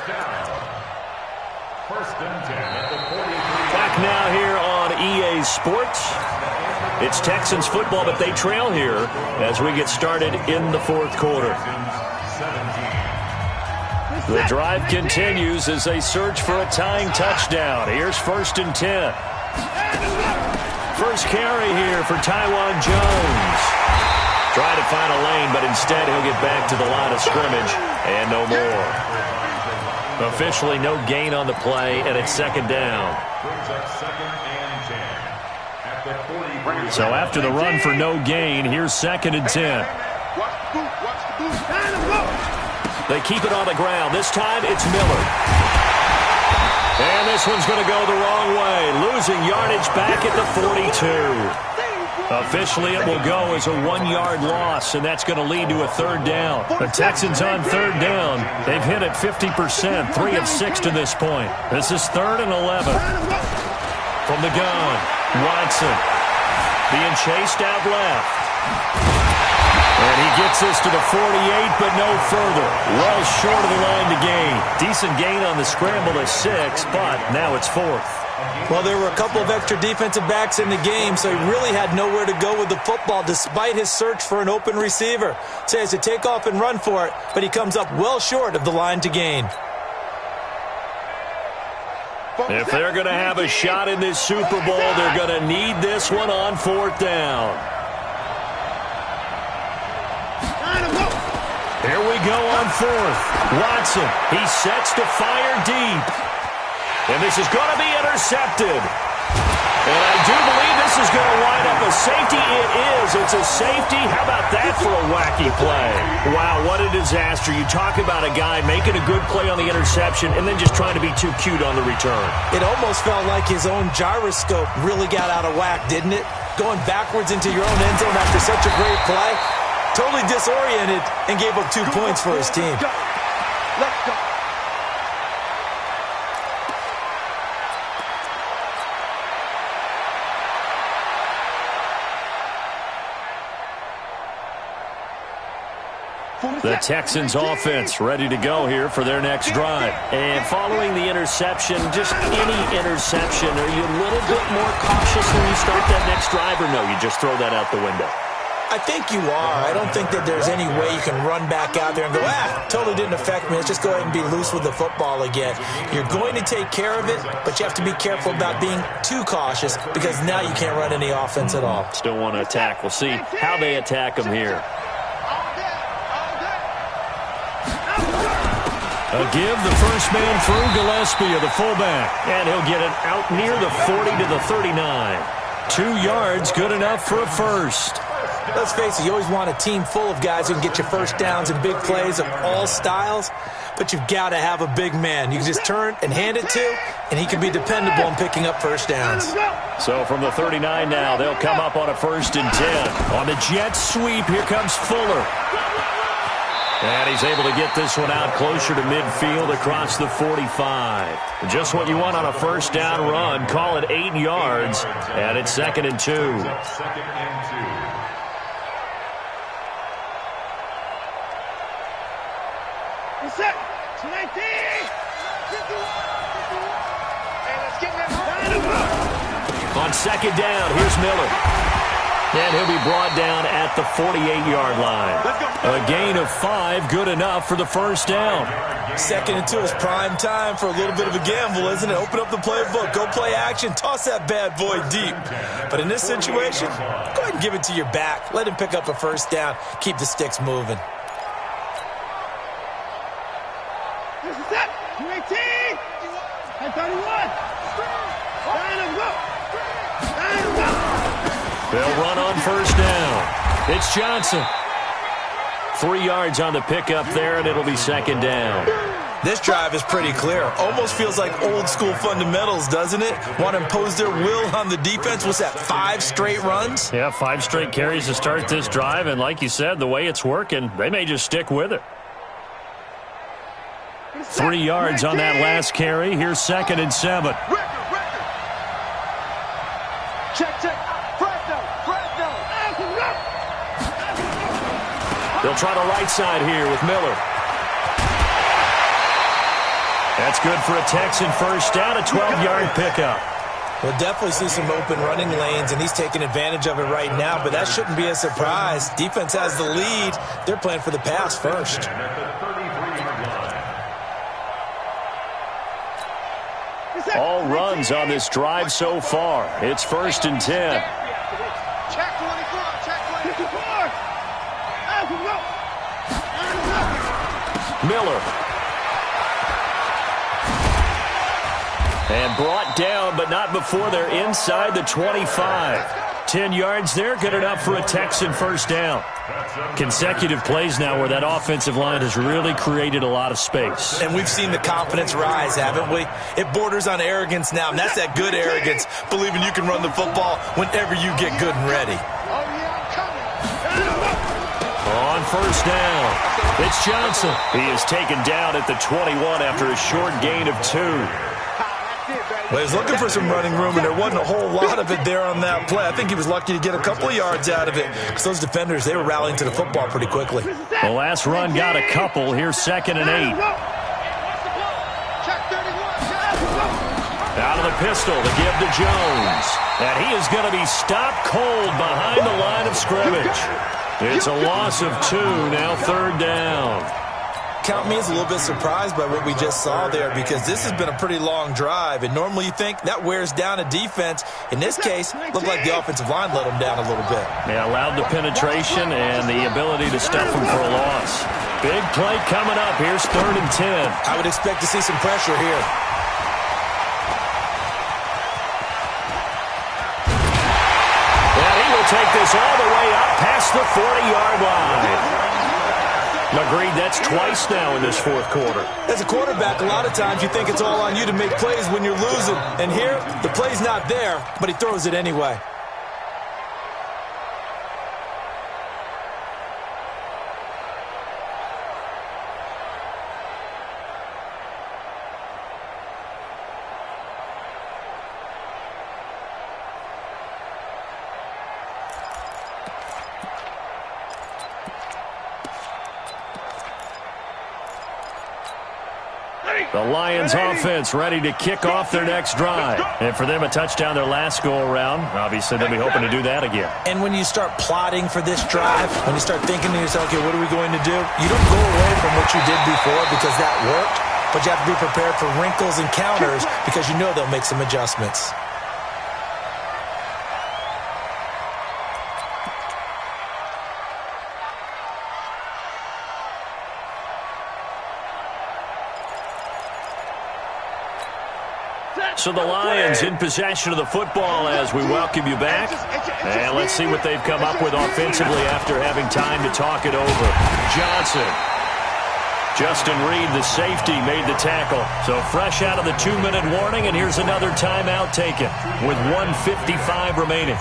down. 1st and 10 at the 43. Back now here on EA Sports. It's Texans football, but they trail here as we get started in the 4th quarter. The drive continues as they search for a tying touchdown. Here's 1st and 10. First carry here for Taiwan Jones. Try to find a lane, but instead he'll get back to the line of scrimmage and no more. Officially no gain on the play, and it's 2nd down. Brings up 2nd and 10 at the 43. So after the run for no gain, here's 2nd and 10. They keep it on the ground. This time it's Miller. And this one's going to go the wrong way. Losing yardage back at the 42. Officially, it will go as a 1-yard loss, and that's going to lead to a 3rd down. The Texans on 3rd down. They've hit it 50%, 3 of 6 to this point. This is 3rd and 11. From the gun, Watson being chased out left. And he gets this to the 48, but no further. Well short of the line to gain. Decent gain on the scramble to 6, but now it's 4th. Well, there were a couple of extra defensive backs in the game, so he really had nowhere to go with the football despite his search for an open receiver. So he has to take off and run for it, but he comes up well short of the line to gain. If they're going to have a shot in this Super Bowl, they're going to need this one on 4th down. Here we go on 4th. Watson, he sets to fire deep. And this is going to be intercepted. And I do believe this is going to wind up a safety. It is. It's a safety. How about that for a wacky play? Wow, what a disaster. You talk about a guy making a good play on the interception and then just trying to be too cute on the return. It almost felt like his own gyroscope really got out of whack, didn't it? Going backwards into your own end zone after such a great play. Totally disoriented and gave up 2 points for his team. Let's go. The Texans offense ready to go here for their next drive. And following the interception, just any interception, are you a little bit more cautious when you start that next drive, or no, you just throw that out the window? I think you are. I don't think that there's any way you can run back out there and go, totally didn't affect me. Let's just go ahead and be loose with the football again. You're going to take care of it, but you have to be careful about being too cautious because now you can't run any offense at all. Still want to attack. We'll see how they attack them here. A give the first man through Gillespie of the fullback. And he'll get it out near the 40 to the 39. 2 yards, good enough for a first. Let's face it, you always want a team full of guys who can get you first downs and big plays of all styles, but you've got to have a big man you can just turn and hand it to, and he can be dependable in picking up first downs. So from the 39 now, they'll come up on a 1st and 10. On the jet sweep, here comes Fuller. And he's able to get this one out closer to midfield across the 45. Just what you want on a first down run. Call it 8 yards, and it's 2nd and 2. Second and 2. Set. 19. 51. Hey, let's get that. On 2nd down, here's Miller. And he'll be brought down at the 48-yard line. A gain of 5, good enough for the first down. 2nd and 2 is prime time for a little bit of a gamble, isn't it? Open up the playbook, go play action, toss that bad boy deep. But in this situation, go ahead and give it to your back. Let him pick up a first down, keep the sticks moving. This is set. 218. And 31. They'll run on first down. It's Johnson. 3 yards on the pickup there, and it'll be 2nd down. This drive is pretty clear. Almost feels like old school fundamentals, doesn't it? Want to impose their will on the defense. What's that, 5 straight runs? Yeah, 5 straight carries to start this drive, and like you said, the way it's working, they may just stick with it. 3 yards on that last carry. Here's 2nd and 7. Check. They'll try the right side here with Miller. That's good for a Texan first down, a 12-yard pickup. We'll definitely see some open running lanes, and he's taking advantage of it right now, but that shouldn't be a surprise. Defense has the lead. They're playing for the pass first. All runs on this drive so far. It's 1st and 10. Check 24. Check 24. Miller. And brought down, but not before they're inside the 25. 10 yards there, good enough for a Texan first down. Consecutive plays now where that offensive line has really created a lot of space. And we've seen the confidence rise, haven't we? It borders on arrogance now, and that's that good arrogance, believing you can run the football whenever you get good and ready. On first down, it's Johnson. He is taken down at the 21 after a short gain of 2. Well, he was looking for some running room, and there wasn't a whole lot of it there on that play. I think he was lucky to get a couple of yards out of it because those defenders, they were rallying to the football pretty quickly. The last run got a couple. Here's 2nd and 8. Out of the pistol to give to Jones. And he is going to be stopped cold behind the line of scrimmage. It's a loss of 2, now 3rd down. Count me as a little bit surprised by what we just saw there because this has been a pretty long drive, and normally you think that wears down a defense. In this case, looked like the offensive line let them down a little bit. Yeah, allowed the penetration and the ability to stuff them for a loss. Big play coming up. Here's 3rd and 10. I would expect to see some pressure here. And he will take this all the way up past the 40-yard line. Agreed, that's twice now in this 4th quarter. As a quarterback, a lot of times you think it's all on you to make plays when you're losing. And here, the play's not there, but he throws it anyway. The Lions offense ready to kick off their next drive. And for them, a touchdown their last go-around. Obviously, they'll be hoping to do that again. And when you start plotting for this drive, when you start thinking to yourself, okay, what are we going to do? You don't go away from what you did before because that worked, but you have to be prepared for wrinkles and counters because you know they'll make some adjustments. So the Lions in possession of the football as we welcome you back. And let's see what they've come up with offensively after having time to talk it over. Johnson. Justin Reed, the safety, made the tackle. So fresh out of the 2-minute warning, and here's another timeout taken with 1:55 remaining.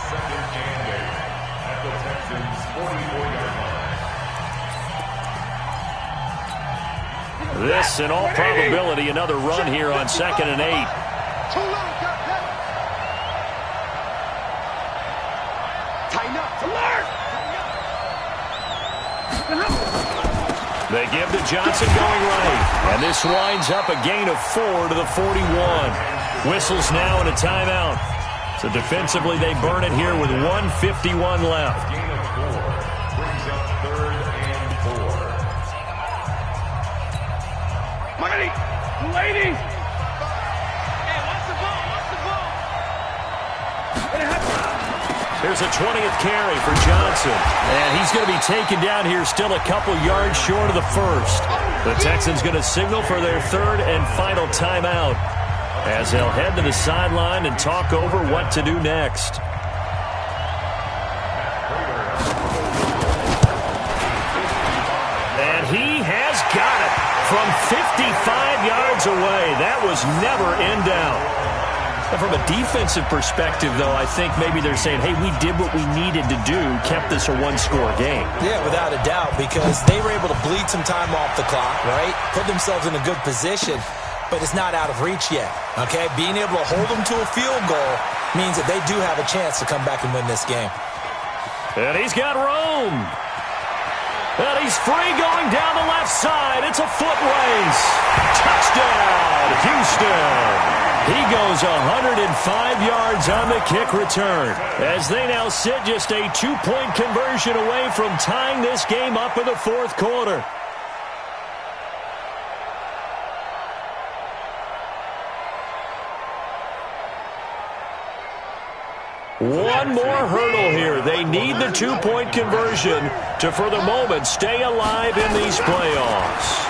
This, in all probability, another run here on 2nd and 8. They give to Johnson going right. And this winds up a gain of 4 to the 41. Whistles now and a timeout. So defensively they burn it here with 1:51 left. Gain of 4 brings up 3rd and 4. Money! Ladies! Hey, what's the ball? Here's a 20th carry for Johnson. And he's going to be taken down here still a couple yards short of the first. The Texans going to signal for their 3rd and final timeout as they'll head to the sideline and talk over what to do next. And he has got it from 55 yards away. That was never in doubt. And from a defensive perspective, though, I think maybe they're saying, hey, we did what we needed to do, kept this a one-score game. Yeah, without a doubt, because they were able to bleed some time off the clock, right? Put themselves in a good position, but it's not out of reach yet, okay? Being able to hold them to a field goal means that they do have a chance to come back and win this game. And he's got room. And he's free going down the left side. It's a foot race. Touchdown, Houston. He goes 105 yards on the kick return as they now sit just a 2-point conversion away from tying this game up in the 4th quarter. One more hurdle here. They need the 2-point conversion to, for the moment, stay alive in these playoffs.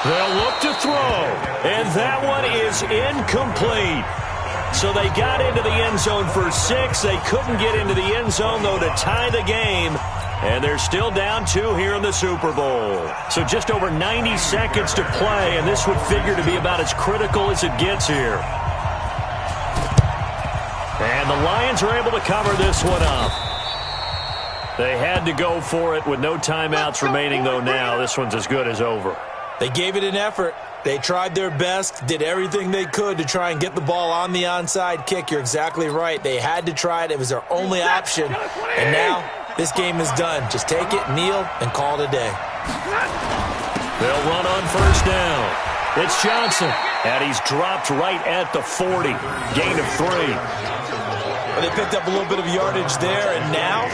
They'll look to throw, and that one is incomplete. So they got into the end zone for 6. They couldn't get into the end zone, though, to tie the game. And they're still down 2 here in the Super Bowl. So just over 90 seconds to play, and this would figure to be about as critical as it gets here. And the Lions are able to cover this one up. They had to go for it with no timeouts remaining, though, now. This one's as good as over. They gave it an effort. They tried their best, did everything they could to try and get the ball on the onside kick. You're exactly right. They had to try it. It was their only option. And now this game is done. Just take it, kneel, and call it a day. They'll run on 1st down. It's Johnson, and he's dropped right at the 40. Gain of 3. Well, they picked up a little bit of yardage there, and now,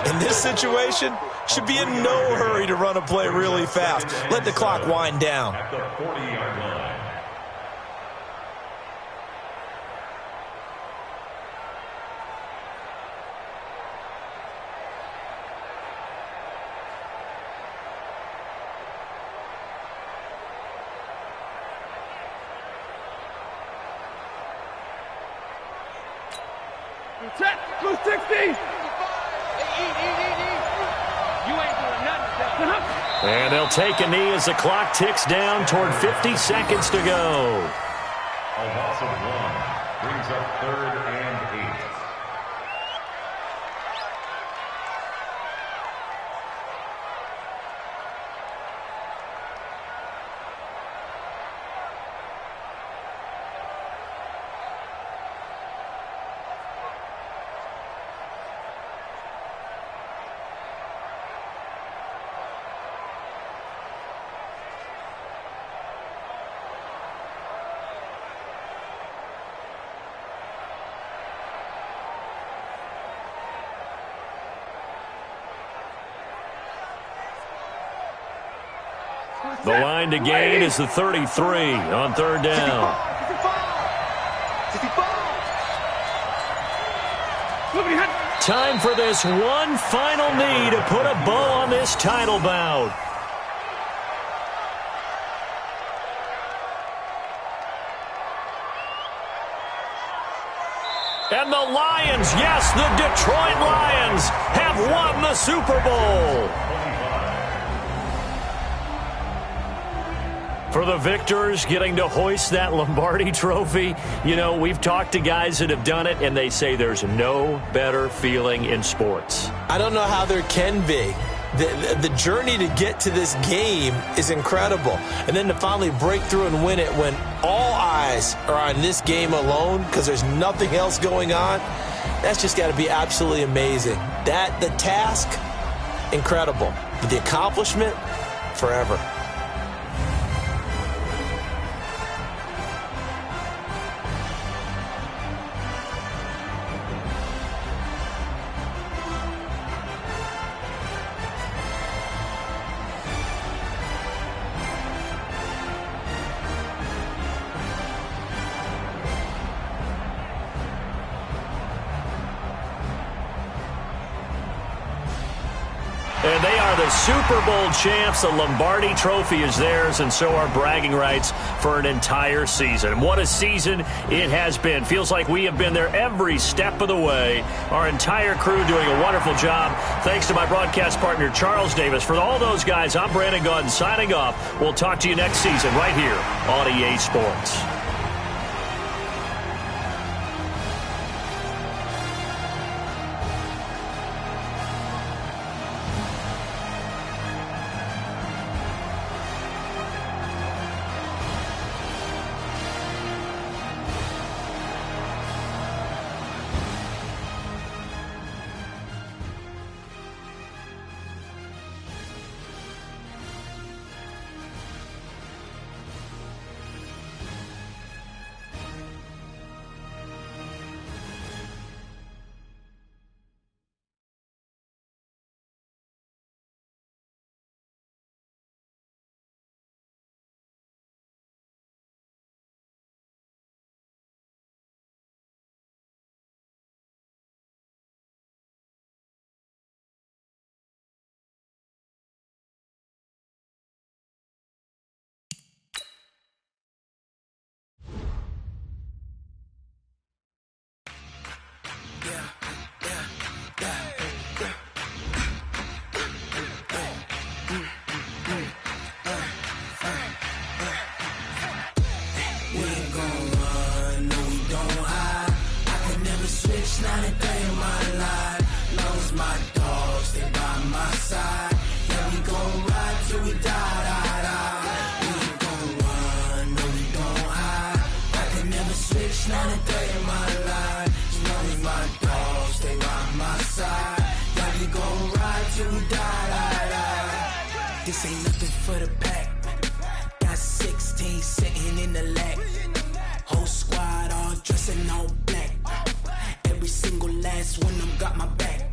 in this situation, should be in no hurry to run a play really fast. Let the clock wind down. At the 40-yard line. Check, 260. And they'll take a knee as the clock ticks down toward 50 seconds to go. A loss of 1 brings up 3rd and 8. The line to gain is the 33 on 3rd down. Time for this one final knee to put a bow on this title bout. And the Lions, yes, the Detroit Lions have won the Super Bowl. For the victors getting to hoist that Lombardi trophy, you know, we've talked to guys that have done it, and they say there's no better feeling in sports. I don't know how there can be. The journey to get to this game is incredible. And then to finally break through and win it when all eyes are on this game alone because there's nothing else going on, that's just got to be absolutely amazing. The task, incredible. But the accomplishment, forever. And they are the Super Bowl champs. The Lombardi trophy is theirs, and so are bragging rights for an entire season. And what a season it has been. Feels like we have been there every step of the way. Our entire crew doing a wonderful job. Thanks to my broadcast partner, Charles Davis. For all those guys, I'm Brandon Gaudin signing off. We'll talk to you next season right here on EA Sports. Not a day in my life. Long as my dogs, they by my side. Yeah, we gon' ride till we die. We ain't gon' run, no, we don't hide. I can never switch, not a day in my life. As long as my dogs, they by my side. Yeah, we gon' ride till we die. This ain't nothing for the pack. Got 16 sitting in the lap. Whole squad all dressing all black. Every single last one of them got my back.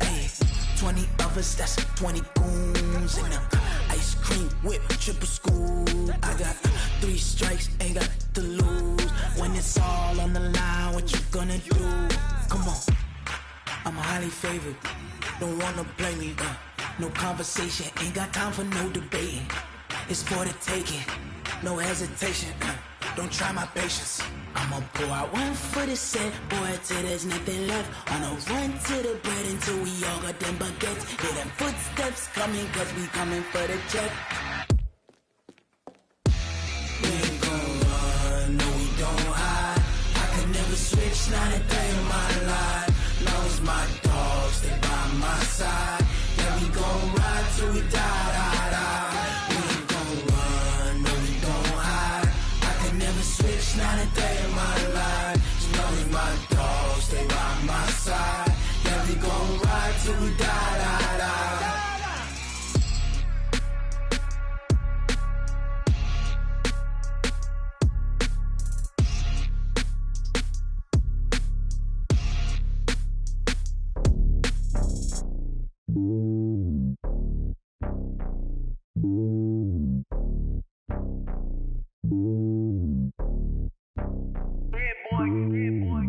Hey, 20 of us, that's 20 goons. And ice cream whip, triple scoop. I got 3 strikes, ain't got to lose. When it's all on the line, what you gonna do? Come on, I'm highly favored. Don't wanna play me, no conversation. Ain't got time for no debating. It's for the taking, no hesitation. Don't try my patience. I'ma pour out one for the set, boy, till there's nothing left. On a run to the bread until we all got them baguettes. Hear them footsteps coming, cause we coming for the check. We ain't gon' run, no, we don't hide. I can never switch, not a day in my life. Long as my dogs, they by my side. Yeah, we gon' ride till we die. We ain't gon' run, no, we don't hide. I can never switch, not a day in my life. As long as my dogs, they by my side. Yeah, we gon' ride till we die.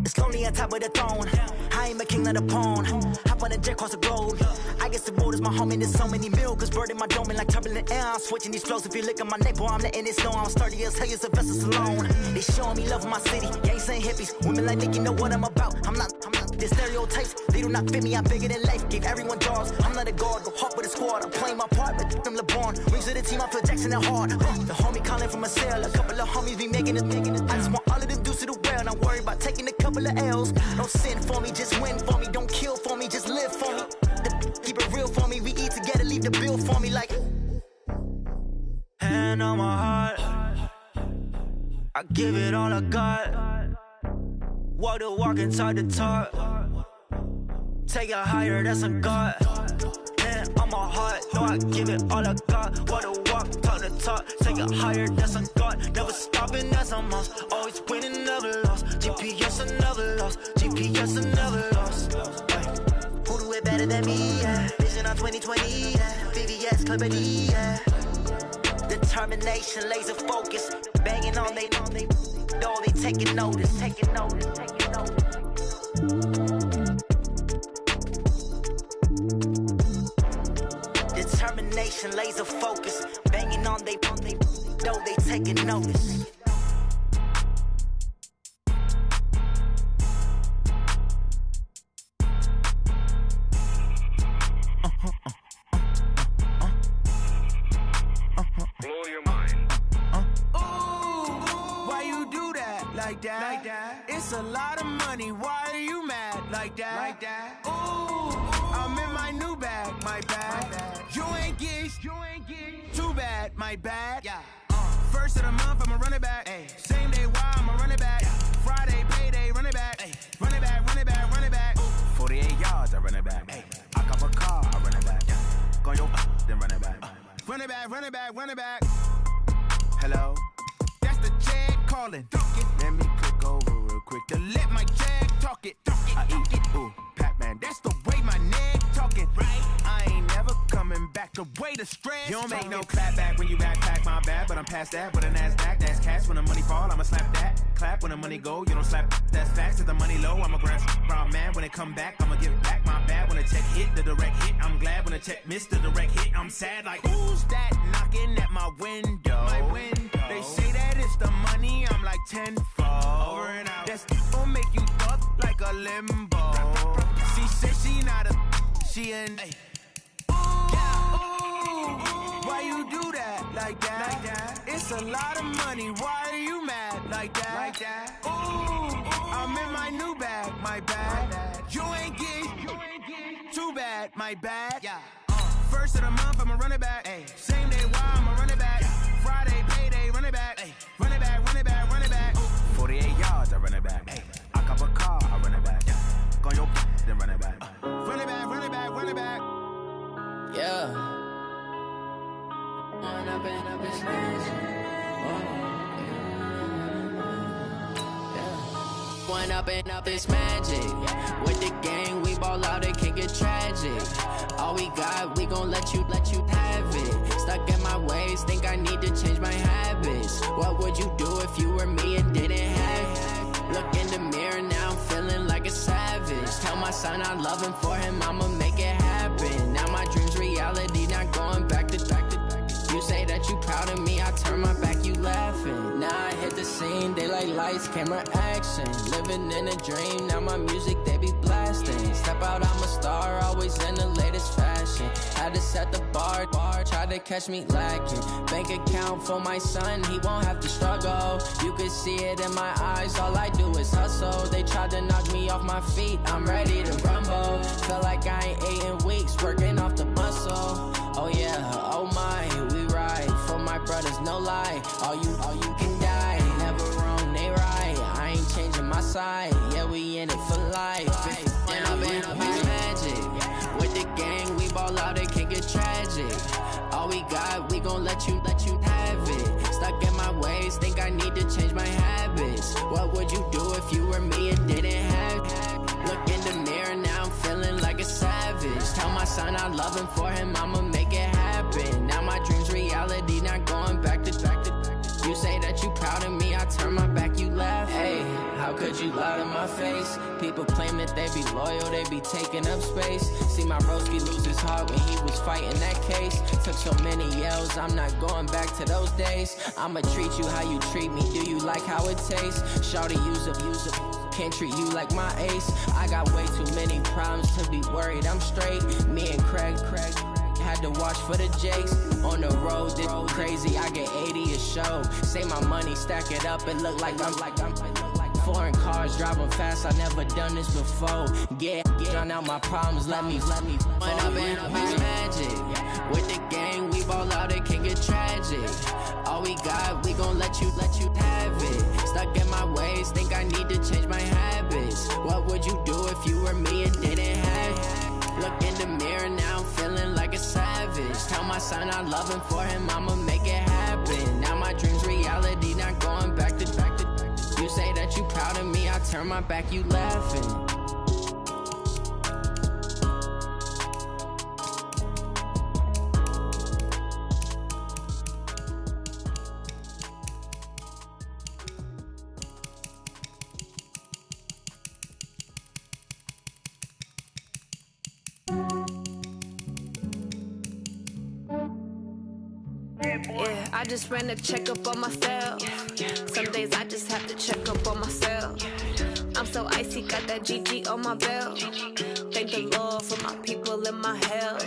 It's lonely on top of the throne. I ain't a king of the pawn. Hop on a jet across the globe. I guess the road is my home and there's so many milkers. Bird in my dome and like turbulent air. I'm switching these flows. If you look at my neck, boy, I'm letting it snow. I'm sturdy as hell, Sylvester Stallone. They showing me love in my city. Yeah, ain't saying hippies. Women like Nick, you know what I'm about. I'm not the stereotypes. They do not fit me. I'm bigger than life. Gave everyone dogs. I'm not a guard. Go hard with a squad. I'm playing my part, but them LeBron. Rings to the team. I feel Jackson and hard. The homie calling from a cell. A couple of homies be making it. I just want all of them dudes to the well. Not worry about taking a couple of L's. Don't sin for me, just win for me. Don't kill for me, just live for me. Keep it real for me. We eat together, leave the bill for me like. Hand on my heart, I give it all I got. Walk the walk and talk the talk. Take it higher, that's a God. Hand on my heart, no, I give it all I got. Walk the walk, talk the talk. Take it higher, that's a God. Never stopping, that's a must. Always winning, never lost. GPS, I never lost. GPS, I never lost. Who do it better than me? Yeah. Vision on 2020. Yeah. VVS, Clippity. Yeah. Determination, laser focus. Banging on they know they taking notice. Taking notice. Taking notice. Determination, laser focus. Banging on they know they taking notice. Blow your mind. Why you do that like that? It's a lot of money. Why are you mad like that? Ooh, I'm in my new bag, my bad. You ain't get too bad, my bad. Yeah. First of the month, I'ma run it back. Ay. Same day, why I'ma run it back. Friday, payday, run it back. Ay. Run it back, run it back, run it back. 48 yards, I run it back. Ay. I cop a car, I run it back. Go your then run it back. Run it back, run it back, run it back. Hello? That's the jag calling. Let me click over real quick to let my jag talk it. I eat it, ooh, Pac-Man. That's the way my neck talking. Right? I ain't never coming back the way the stress. You don't make no clap back when you backpack, my bad. But I'm past that with a NASDAQ. That's cash when the money fall, I'ma slap that. Clap when the money go, you don't slap. That's facts. If the money low, I'ma grab brown man. When it come back, I'ma give back my bad. When the check hit, the direct hit. I'm glad when the check missed the direct hit. I'm sad like, who's that knocking at my window? My window. They say that it's the money, I'm like tenfold. Over and out. That's gon' make you fuck like a limbo. She said she not a, she an. Why you do that like that? It's a lot of money. Why are you mad like that? Ooh, I'm in my new bag, my bad. You ain't get too bad, my bad. Yeah. First of the month, I'ma run it back. Ay. Same day, why I'ma run it back. Friday, payday, run it back. Ay. Run it back, run it back, run it back. 48 yards, I run it back. Ay. I cop a car, I run it back. Go your then run it back. Run it back, run it back, run it back. Yeah. Run up and up his magic. One up and up is magic. With the gang, we ball out, it can get tragic. All we got, we gon' let you have it. Stuck in my ways, think I need to change my habits. What would you do if you were me and didn't have it? Look in the mirror, now I'm feeling like a savage. Tell my son I love him, for him I'ma make it happen. Now my dream's reality, not going back to. You say that you proud of me, I turn my back, you laughing. Now I hit the scene, they like lights, camera, action. Living in a dream, now my music, they be blasting. Step out, I'm a star, always in the latest fashion. Had to set the bar, try to catch me lacking. Bank account for my son, he won't have to struggle. You could see it in my eyes, all I do is hustle. They tried to knock me off my feet, I'm ready to rumble. Feel like I ain't ate in weeks, working off the muscle. Oh yeah, oh my, we ride for my brothers, no lie. All you can die, never wrong, they right. I ain't changing my side, yeah, we in it for life. And I've been magic. With the gang, we ball out, it can get tragic. All we got, we gon' let you have it. Stuck in my ways, think I need to change my habits. What would you do if you were me and didn't have it? Look in the mirror, now I'm feeling like a savage. Tell my son I love him, for him I'ma make it happen. Now my dream's reality, not going back to. You say that you proud of me, I turn my back, you laugh. Hey, how could you lie to my my face. People claim that they be loyal, they be taking up space. See my broski lose his heart when he was fighting that case. Took so many L's, I'm not going back to those days. I'ma treat you how you treat me, do you like how it tastes? Shawty, use up, can't treat you like my ace. I got way too many problems to be worried, I'm straight. Me and Craig had to watch for the Jakes. On the road, this crazy, I get 80 a show. Say my money, stack it up, it look like I'm foreign cars, driving fast, I never done this before. Get drown out my problems, let me Went up and up is magic. With the gang, we ball out, it can get tragic. All we got, we gon' let you have it. Stuck in my ways, think I need to change my habits. What would you do if you were me and didn't have it? Look in the mirror now, I'm feeling like a savage. Tell my son I love him, for him I'ma make it happen. Now my dream's reality, not going back to. You say that you proud of me, I turn my back, you laughing. Yeah, I just ran a checkup on myself. Some days I just have to check up on myself. I'm so icy, got that GG on my belt. Thank the Lord for my people in my hell.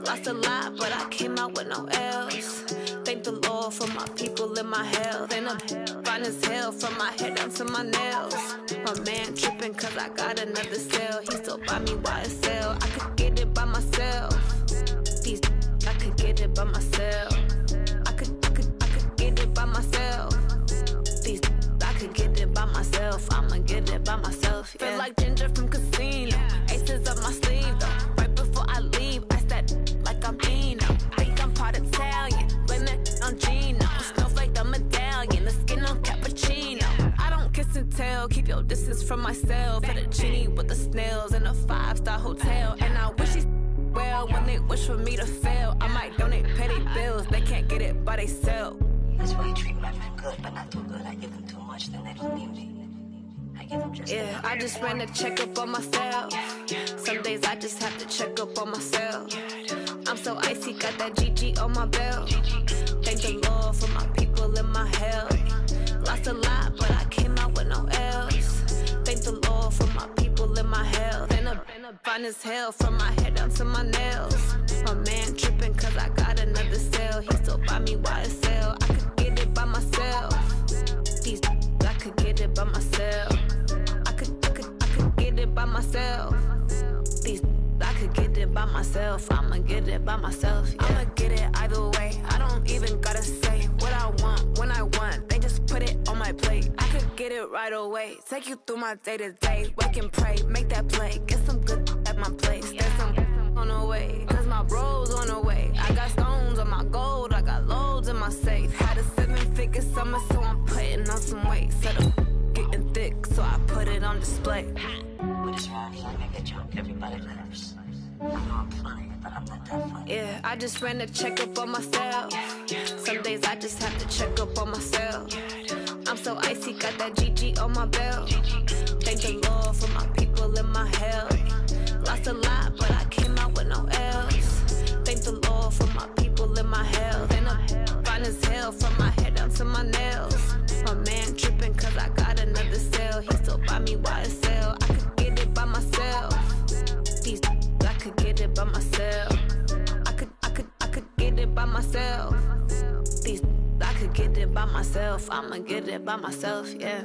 Lost a lot, but I came out with no L's. Thank the Lord for my people in my health. And I'm fine as hell from my head down to my nails. My man tripping cause I got another cell. He still buy me YSL. I could get it by myself. These I could get it by myself. I could get it by myself. These I could get it by myself. I'ma get it by myself. Yeah. Feel like Ginger from Casino. Aces up my sleeve though. Right before I leave, I said like I'm Dino. Think I'm part Italian. Blame that on Gino. Snowflake the medallion. The skin on cappuccino. I don't kiss and tell. Keep your distance from myself. For the genie with the snails in a 5-star hotel. And I wish he's well when they wish for me to fail. I might donate petty bills. They can't get it by they sell. That's why you treat my men good, but not too good. I give them too much, then they don't need me. I give them just yeah, I just ran a checkup on myself. Some days I just have to check up on myself. I'm so icy, got that GG on my belt. Thank the Lord for my people in my hell. Lost a lot, but I came out with no L's. Thank the Lord for my people in my health. And I'm fine as hell from my head down to my nails. My man tripping cause I got another cell. He still buy me YSL. I could get it by myself. These I could get it by myself. I could get it by myself. These I could get it by myself. I'ma get it by myself. Yeah. I'ma get it either way. I don't even gotta say what I want when I want. They just put it on my plate. I could get it right away. Take you through my day to day. Wake and pray, make that play. Get some good at my place. There's some on the way, cause my bro's on the way. I got stones on my gold. I got loads in my safe. Had a 7-figure summer, so I'm putting on some weight. Said I'm getting thick, so I put it on display. With this rhyme, I get drunk, everybody laughs. I know I'm funny, but I'm not that funny. Yeah, I just ran a checkup on myself. Some days I just have to check up on myself. I'm so icy, got that GG on my belt. Thank the Lord for my people in my hell. Lost a lot, but I came out with no L's. Thank the Lord for my people in my health. And I'm fine as hell from my head down to my nails. My man tripping cause I got another cell. He still buy me YSL. I could get it by myself. These I could get it by myself. I could get it by myself. These I could get it by myself. I'ma get it by myself, yeah.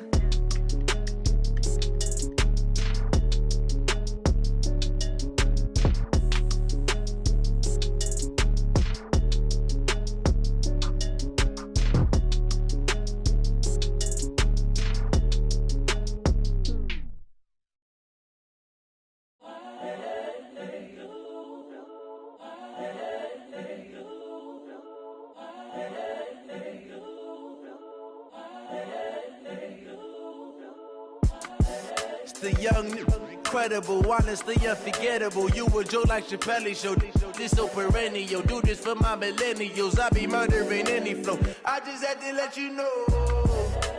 The young, incredible, honestly unforgettable. You a joke like Chappelle show. This so perennial. Do this for my millennials. I be murdering any flow. I just had to let you know.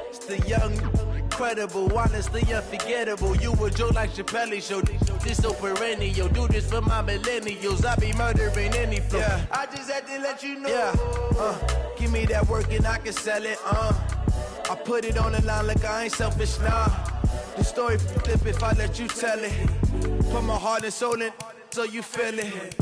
It's the young, Incredible, honestly unforgettable. You a joke like Chappelle show. This so perennial. Do this for my millennials. I be murdering any flow. Yeah. I just had to let you know. Yeah. Give me that work and I can sell it. I put it on the line like I ain't selfish, nah. The story flip if I let you tell it. Put my heart and soul in so you feel it.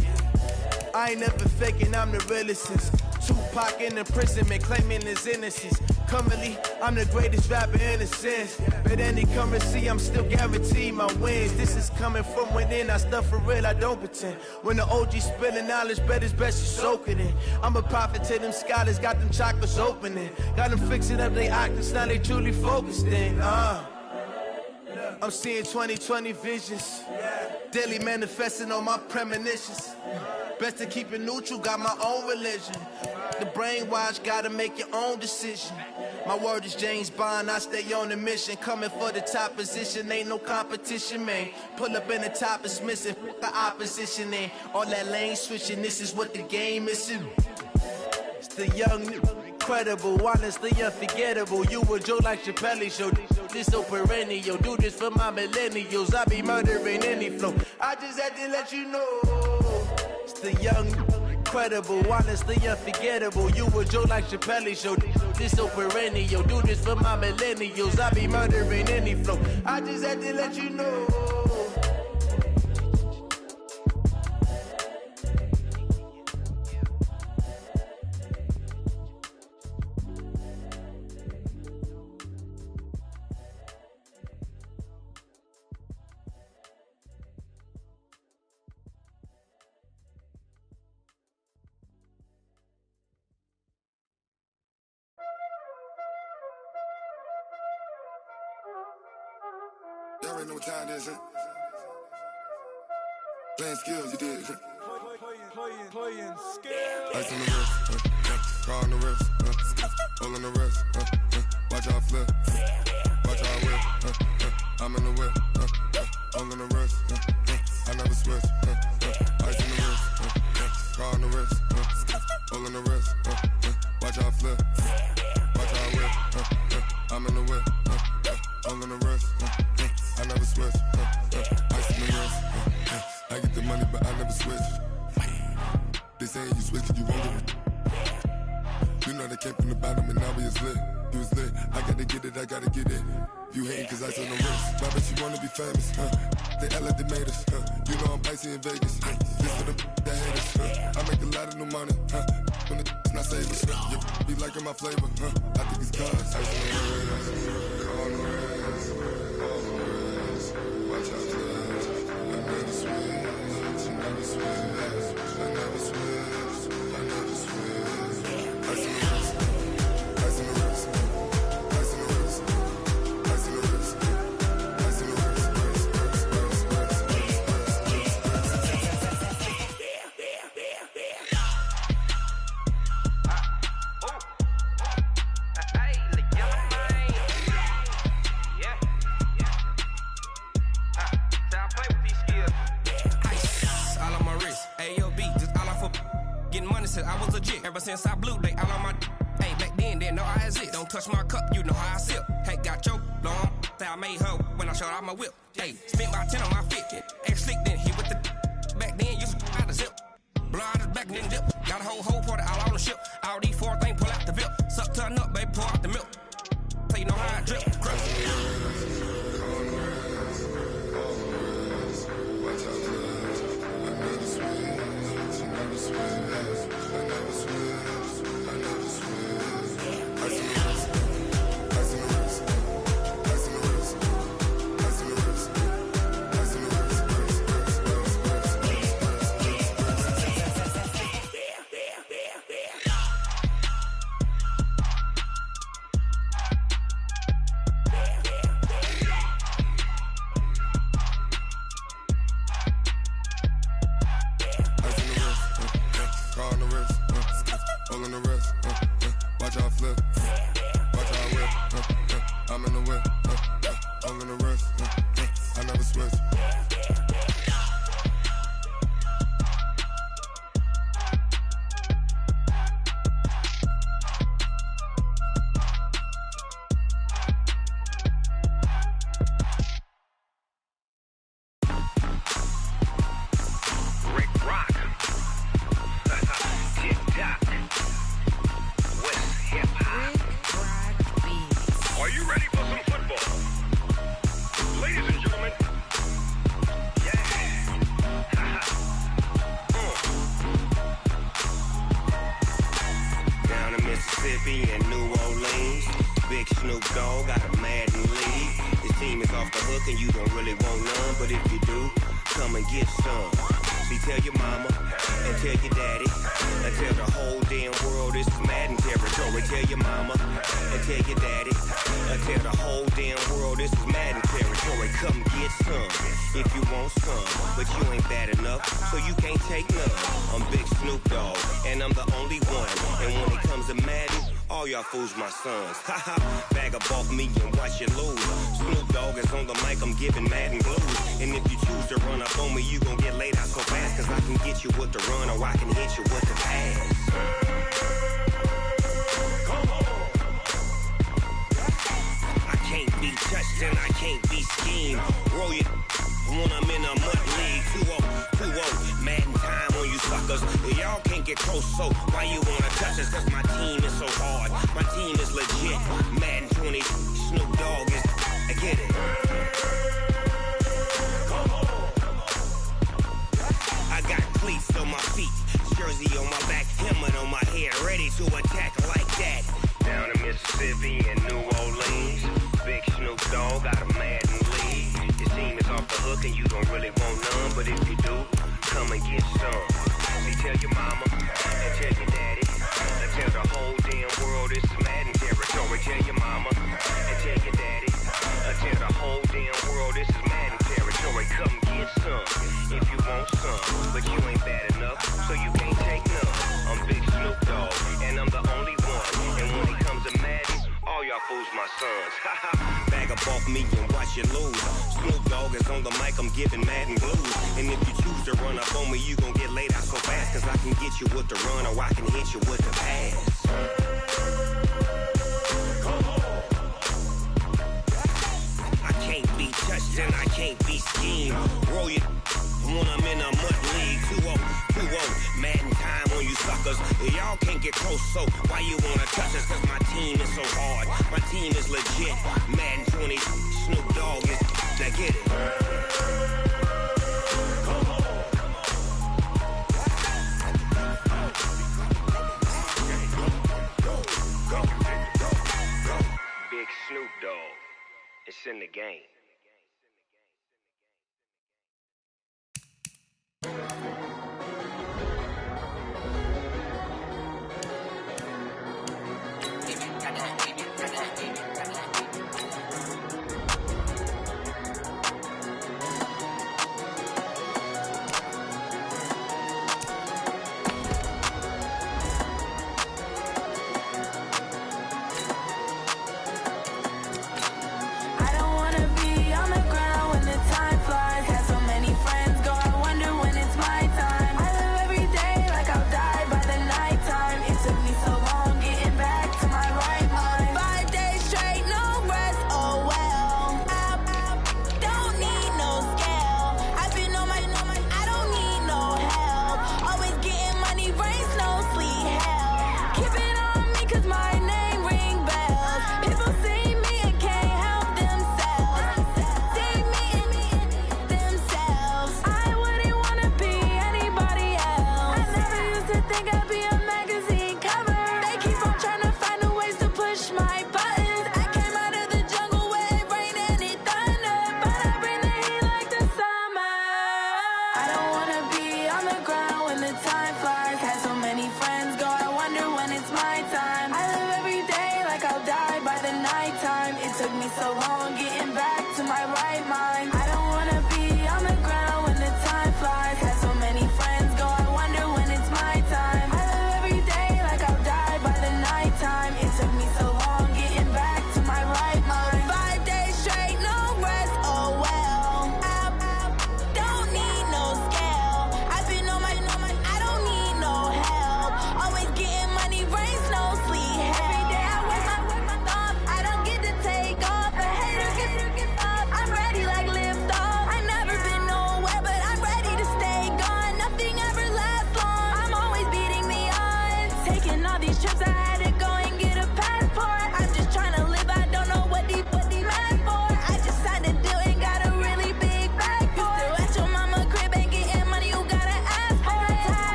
I ain't never faking, I'm the realest since Tupac in imprisonment, claiming his innocence. Currently, I'm the greatest rapper in a sense. But any currency, I'm still guaranteed my wins. This is coming from within, I stuff for real, I don't pretend. When the OG spilling knowledge, bet it's best you soak it in. I'm a prophet to them scholars, got them chakras opening. Got them fixing up their octaves, now they truly focused in. I'm seeing 2020 visions. Daily manifesting on my premonitions. Best to keep it neutral, got my own religion. The brainwash, gotta make your own decision. My word is James Bond, I stay on the mission. Coming for the top position, ain't no competition, man. Pull up in the top, it's missing, the opposition ain't. All that lane switching, this is what the game is. It's the young, incredible, honestly unforgettable. You a joke like Chappelle show. This so perennial. Do this for my millennials. I be murdering any flow. I just had to let you know. It's the young, incredible, honestly unforgettable. You a joke like Chappelle show. This so perennial. Do this for my millennials. I be murdering any flow. I just had to let you know. Y'all already know what time it is, huh? Playing skills, you did, huh? Playing skills. Ice on the wrist, car on the wrist, hole on the wrist, watch out flip, watch out whip, I'm in the whip, hole on the wrist, I never switch, ice on the wrist, car on the wrist, hole on the wrist, watch out flip, watch out whip, I'm in the whip, hole on the wrist, I never switch, ice on the wrist, I get the money but I never switch. They saying you switch 'cause you won't get it. You know they came from the bottom and now we is lit. You was lit, I gotta get it, I gotta get it. You hating 'cause I on the wrist. Why bet you wanna be famous, They act like they made us, You know I'm icy in Vegas, This for the that hate us, I make a lot of new money, When the not savers, You be liking my flavor, I think it's cause ice on the wrist, on the wrist, on the wrist. Watch out for this, I never switch, I never switch, I never switch, I never switch. Ice on the wrist, ice on the wrist, ice on the wrist, ice on the wrist, ice on the wrist, I was legit ever since I blew they all on my hey back then didn't know I exist. Don't touch my cup, you know how I sip. Hey, got your long that I made her when I showed out my whip. Hey, spent about 10 on my fit. Ex slick then hit with the back then used to out the zip. Blow out his back then dip. Got a whole party all on the ship. All these four things pull out the VIP. Suck turn up, baby, pour out the milk. So you know how I drip. Crush. Mississippi and New Orleans. Big Snoop Dogg got a Madden league. His team is off the hook and you don't really want none, but if you do, come and get some. See, tell your mama and tell your daddy and tell the whole damn world this is Madden territory. Tell your mama and tell your daddy and tell the whole damn world this is Madden territory. Come get some if you want some, but you ain't bad enough, so you can't take none. I'm Big Snoop Dogg and I'm the only one, and when it comes to Madden, all y'all fools my sons. Haha, bag up off me and watch you lose. Snoop Dogg is on the mic, I'm giving Madden blues. And if you choose to run up on me, you gon' get laid out so fast, cause I can get you with the run or I can hit you with the pass. I can't be touched and I can't be schemed. Roll you when I'm in a mud league. 2-0, Madden time on you suckers. Y'all can't get close, so why you wanna touch us? Cause my team is so hard. My team is legit. Madden 20, Snoop Dogg is, I get it. I got cleats on my feet, jersey on my back, helmet on my head, ready to attack like that. Down in Mississippi and New Orleans, Big Snoop Dogg got a Madden league. His team is off the hook and you don't really want none, but if you do, come and get some. See, tell your mama and tell your daddy and tell the whole damn world this is Madden territory. Tell your mama and tell your daddy and tell the whole damn world this is Madden territory. Come get some if you want some, but you ain't bad enough, so you can't take none. I'm Big Snoop Dogg and I'm the only one, and when it comes to Madden, all y'all fools my sons. Bag up off me and watch you lose. Snoop Dogg is on the mic, I'm giving Madden blues. And if you choose to run up on me, you gon' get laid out so fast, cause I can get you with the run or I can hit you with the pass. I can't be touched and I can't be schemed. Roll you when I'm in a mud league. 2-0, Madden time on you suckers. Y'all can't get close, so why you wanna touch us? Cause my team is so hard. My team is legit. Madden 20, Snoop Dogg is, now get it. Big Snoop Dogg, it's in the game. I don't wanna be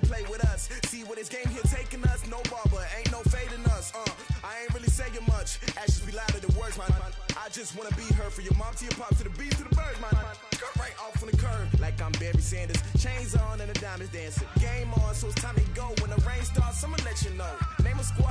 play with us. See where this game here taking us. No barber, ain't no fading us. I ain't really saying much. Actions be louder than words, man. I just wanna be heard from your mom to your pop to the beat to the birds, man. Cut right off on the curb like I'm Barry Sanders. Chains on and the diamonds dancing. Game on, so it's time to go. When the rain starts, I'ma let you know. Name a squad